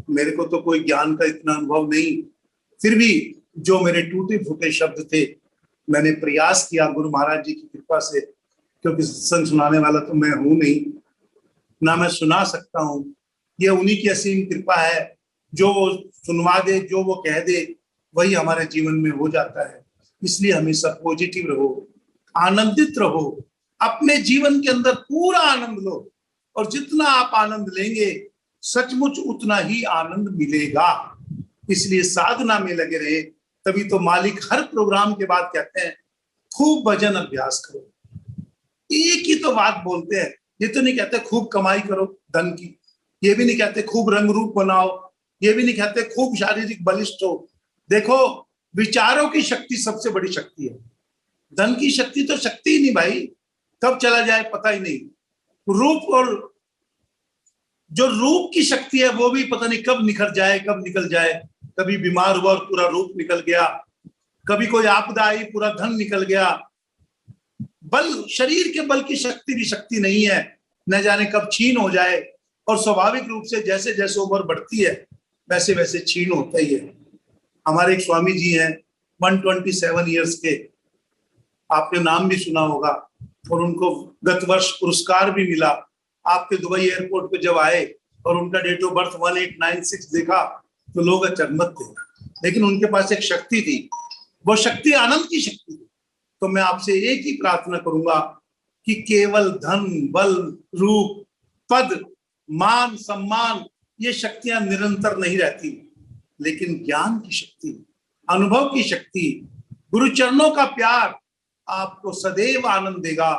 मेरे को तो कोई ज्ञान का इतना अनुभव नहीं, फिर भी जो मेरे टूटे फूटे शब्द थे मैंने प्रयास किया गुरु महाराज जी की कृपा से, क्योंकि सत्संग सुनाने वाला तो मैं हूं नहीं, ना मैं सुना सकता हूं। ये उन्हीं की असीम कृपा है, जो वो सुनवा दे, जो वो कह दे, वही हमारे जीवन में हो जाता है। इसलिए हमेशा पॉजिटिव रहो, आनंदित रहो, अपने जीवन के अंदर पूरा आनंद लो, और जितना आप आनंद लेंगे सचमुच उतना ही आनंद मिलेगा। इसलिए साधना में लगे रहे, तभी तो मालिक हर प्रोग्राम के बाद कहते हैं खूब भजन अभ्यास करो। एक ही तो बात बोलते हैं, ये तो नहीं कहते खूब कमाई करो धन की, ये भी नहीं कहते खूब रंग रूप बनाओ, ये भी नहीं कहते खूब शारीरिक बलिष्ठ हो। देखो, विचारों की शक्ति सबसे बड़ी शक्ति है, धन की शक्ति तो शक्ति ही नहीं भाई, कब चला जाए पता ही नहीं। रूप, और जो रूप की शक्ति है वो भी पता नहीं कब निखर जाए, कब निकल जाए। कभी बीमार हुआ और पूरा रूप निकल गया, कभी कोई आपदा आई पूरा धन निकल गया। बल, शरीर के बल की शक्ति भी शक्ति नहीं है, न जाने कब छीन हो जाए। और स्वाभाविक रूप से जैसे जैसे उम्र बढ़ती है वैसे वैसे छीन होता ही है। हमारे एक स्वामी जी हैं 127 ईयर्स के, आपने नाम भी सुना होगा, और उनको गत वर्ष पुरस्कार भी मिला। आपके दुबई एयरपोर्ट पे जब आए और उनका डेट ऑफ बर्थ 1896 देखा तो लोग अचंभित थे, लेकिन उनके पास एक शक्ति थी, वो शक्ति आनंद की शक्ति थी। तो मैं आपसे एक ही प्रार्थना करूंगा कि केवल धन, बल, रूप, पद, मान, सम्मान, ये शक्तियां निरंतर नहीं रहती, लेकिन ज्ञान की शक्ति, अनुभव की शक्ति, गुरु चरणों का प्यार आपको सदैव आनंद देगा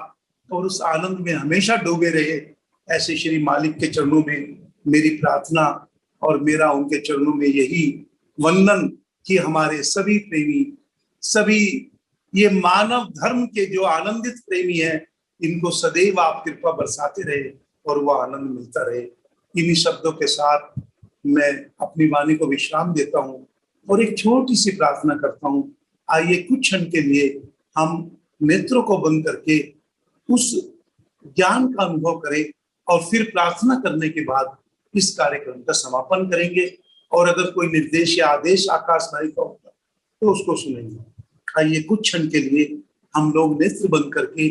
और उस आनंद में हमेशा डूबे रहे। ऐसे श्री मालिक के चरणों में मेरी प्रार्थना और मेरा उनके चरणों में यही वंदन कि हमारे सभी प्रेमी, सभी ये मानव धर्म के जो आनंदित प्रेमी हैं, इनको सदैव आप कृपा बरसाते रहे और वो आनंद मिलता रहे। इन्हीं शब्दों के साथ मैं अपनी वाणी को विश्राम देता हूँ और एक छोटी सी प्रार्थना करता हूँ। आइए कुछ क्षण के लिए हम नेत्रों को बंद करके उस ज्ञान का अनुभव करें और फिर प्रार्थना करने के बाद इस कार्यक्रम का समापन करेंगे। और अगर कोई निर्देश या आदेश आकाश भाई का होगा तो उसको सुनेंगे। आइए कुछ क्षण के लिए हम लोग नेत्र बंद करके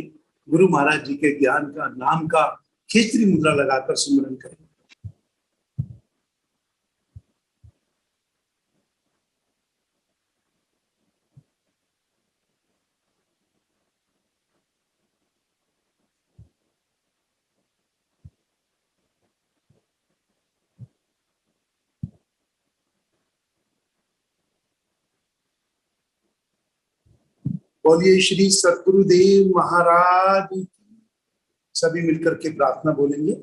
गुरु महाराज जी के ज्ञान का, नाम का खेचरी मुद्रा लगाकर सुमिरन करें। बोलिए श्री सतगुरुदेव महाराज की। सभी मिलकर के प्रार्थना बोलेंगे।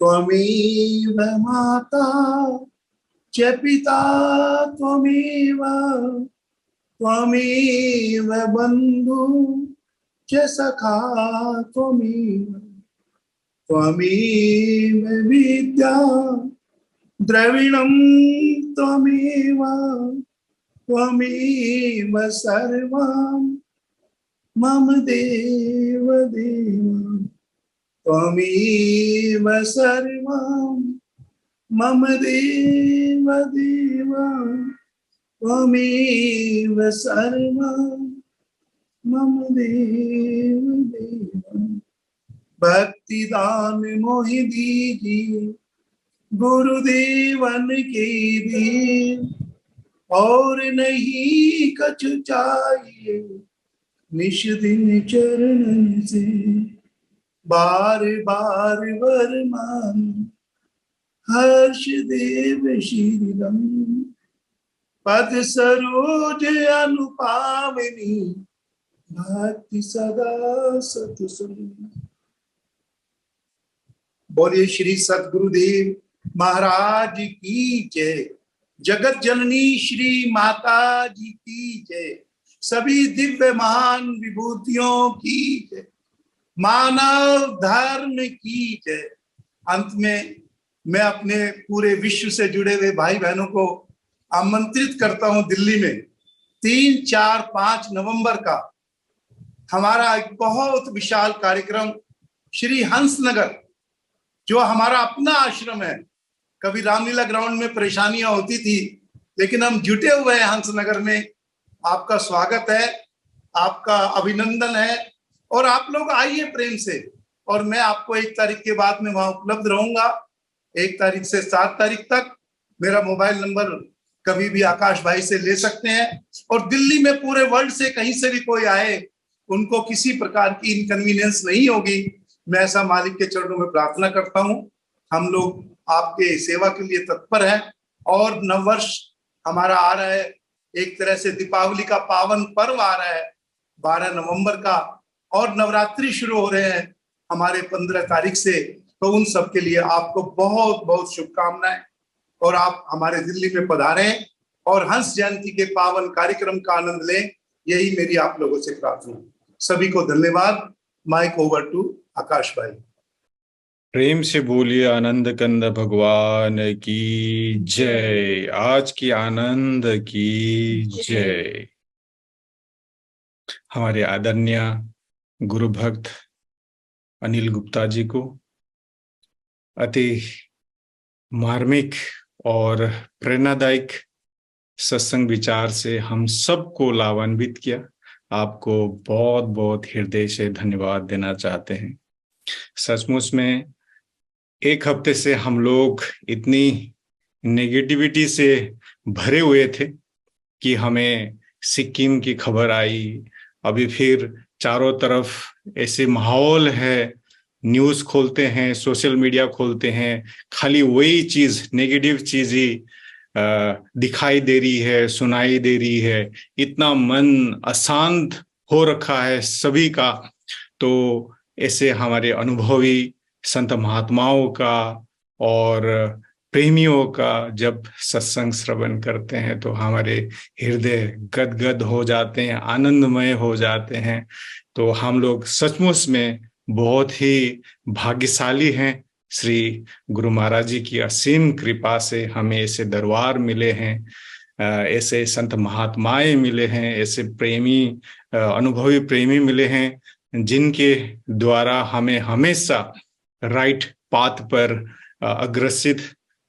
त्वमेव माता च पिता त्वमेव, त्वमेव बंधु च सखा त्वमेव, त्वमेव विद्या द्रविणं त्वमेव, त्वमेव सर्वं मम देव देव, त्वमेव सर्वं मम देव देव, त्वमेव सर्वं मम देव देव। भक्ति दान मोहि दीजिए गुरुदेवन के दीन, और नहीं कछु चाहिए निश दिन चरणन से, बार बार वरमान हर्ष देव श्रीरम, पद सरोज अनुपावनी भक्ति सदा सतसंग। बोलिए श्री सतगुरुदेव महाराज की जय। जगत जननी श्री माता जी की जय। सभी दिव्य महान विभूतियों की जय। मानव धर्म की जय। अंत में मैं अपने पूरे विश्व से जुड़े हुए भाई बहनों को आमंत्रित करता हूं। दिल्ली में 3, 4, 5 नवंबर का हमारा एक बहुत विशाल कार्यक्रम श्री हंसनगर, जो हमारा अपना आश्रम है। कभी रामलीला ग्राउंड में परेशानियां होती थी, लेकिन हम जुटे हुए हैं हंसनगर में। आपका स्वागत है, आपका अभिनंदन है, और आप लोग आइए प्रेम से। और मैं आपको 1 तारीख के बाद में वहां उपलब्ध रहूंगा। 1 तारीख से 7 तारीख तक मेरा मोबाइल नंबर कभी भी आकाश भाई से ले सकते हैं। और दिल्ली में पूरे वर्ल्ड से कहीं से भी कोई आए, उनको किसी प्रकार की इनकन्वीनियंस नहीं होगी। मैं ऐसा मालिक के चरणों में प्रार्थना करता हूं। हम लोग आपके सेवा के लिए तत्पर हैं। और नववर्ष हमारा आ रहा है, एक तरह से दीपावली का पावन पर्व आ रहा है 12 नवंबर का, और नवरात्रि शुरू हो रहे हैं हमारे 15 तारीख से। तो उन सब के लिए आपको बहुत बहुत शुभकामनाएं। और आप हमारे दिल्ली में पधारें और हंस जयंती के पावन कार्यक्रम का आनंद लें, यही मेरी आप लोगों से प्रार्थना। सभी को धन्यवाद। माइक ओवर टू आकाश भाई। प्रेम से बोलिए आनंद कंद भगवान की जय। आज की आनंद की जय। हमारे आदरणीय गुरु भक्त अनिल गुप्ता जी को अति मार्मिक और प्रेरणादायक सत्संग विचार से हम सबको लाभान्वित किया। आपको बहुत बहुत हृदय से धन्यवाद देना चाहते हैं। सचमुच में एक हफ्ते से हम लोग इतनी नेगेटिविटी से भरे हुए थे कि हमें सिक्किम की खबर आई, अभी फिर चारों तरफ ऐसे माहौल है, न्यूज़ खोलते हैं, सोशल मीडिया खोलते हैं, खाली वही चीज, नेगेटिव चीज ही दिखाई दे रही है, सुनाई दे रही है। इतना मन अशांत हो रखा है सभी का। तो ऐसे हमारे अनुभवी संत महात्माओं का और प्रेमियों का जब सत्संग श्रवण करते हैं तो हमारे हृदय गदगद हो जाते हैं, आनंदमय हो जाते हैं। तो हम लोग सचमुच में बहुत ही भाग्यशाली हैं। श्री गुरु महाराज जी की असीम कृपा से हमें ऐसे दरबार मिले हैं, ऐसे संत महात्माएं मिले हैं, ऐसे प्रेमी, अनुभवी प्रेमी मिले हैं जिनके द्वारा हमें हमेशा राइट पाथ पर अग्रसित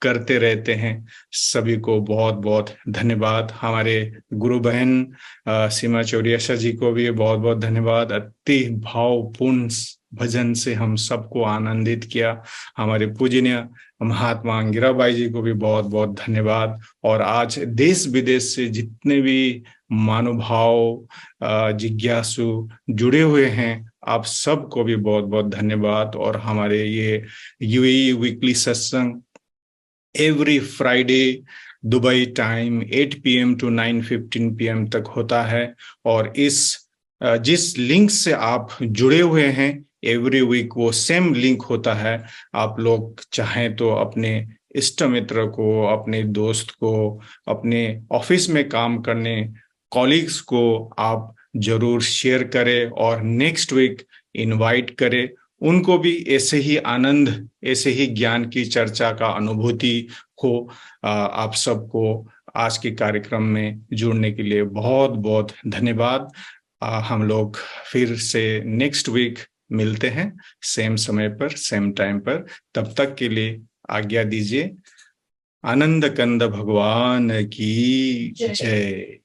करते रहते हैं। सभी को बहुत बहुत धन्यवाद। हमारे गुरु बहन सीमा चौरियाशा जी को भी बहुत बहुत धन्यवाद। अति भावपूर्ण भजन से हम सबको आनंदित किया। हमारे पूजनीय महात्मा अंगिराबाई जी को भी बहुत बहुत धन्यवाद। और आज देश विदेश से जितने भी महानुभाव, जिज्ञासु जुड़े हुए हैं, आप सबको भी बहुत बहुत धन्यवाद। और हमारे ये यूएई वीकली सत्संग every Friday Dubai time 8 PM to 9:15 PM तक होता है। और जिस लिंक से आप जुड़े हुए हैं एवरी वीक, वो सेम लिंक होता है। आप लोग चाहें तो अपने इष्ट मित्र को, अपने दोस्त को, अपने ऑफिस में काम करने कॉलीग्स को आप जरूर शेयर करें और नेक्स्ट वीक इनवाइट करें। उनको भी ऐसे ही आनंद, ऐसे ही ज्ञान की चर्चा का अनुभूति हो। आप सबको आज के कार्यक्रम में जुड़ने के लिए बहुत बहुत धन्यवाद। हम लोग फिर से नेक्स्ट वीक मिलते हैं, सेम समय पर, सेम टाइम पर। तब तक के लिए आज्ञा दीजिए। आनंद कंद भगवान की जय।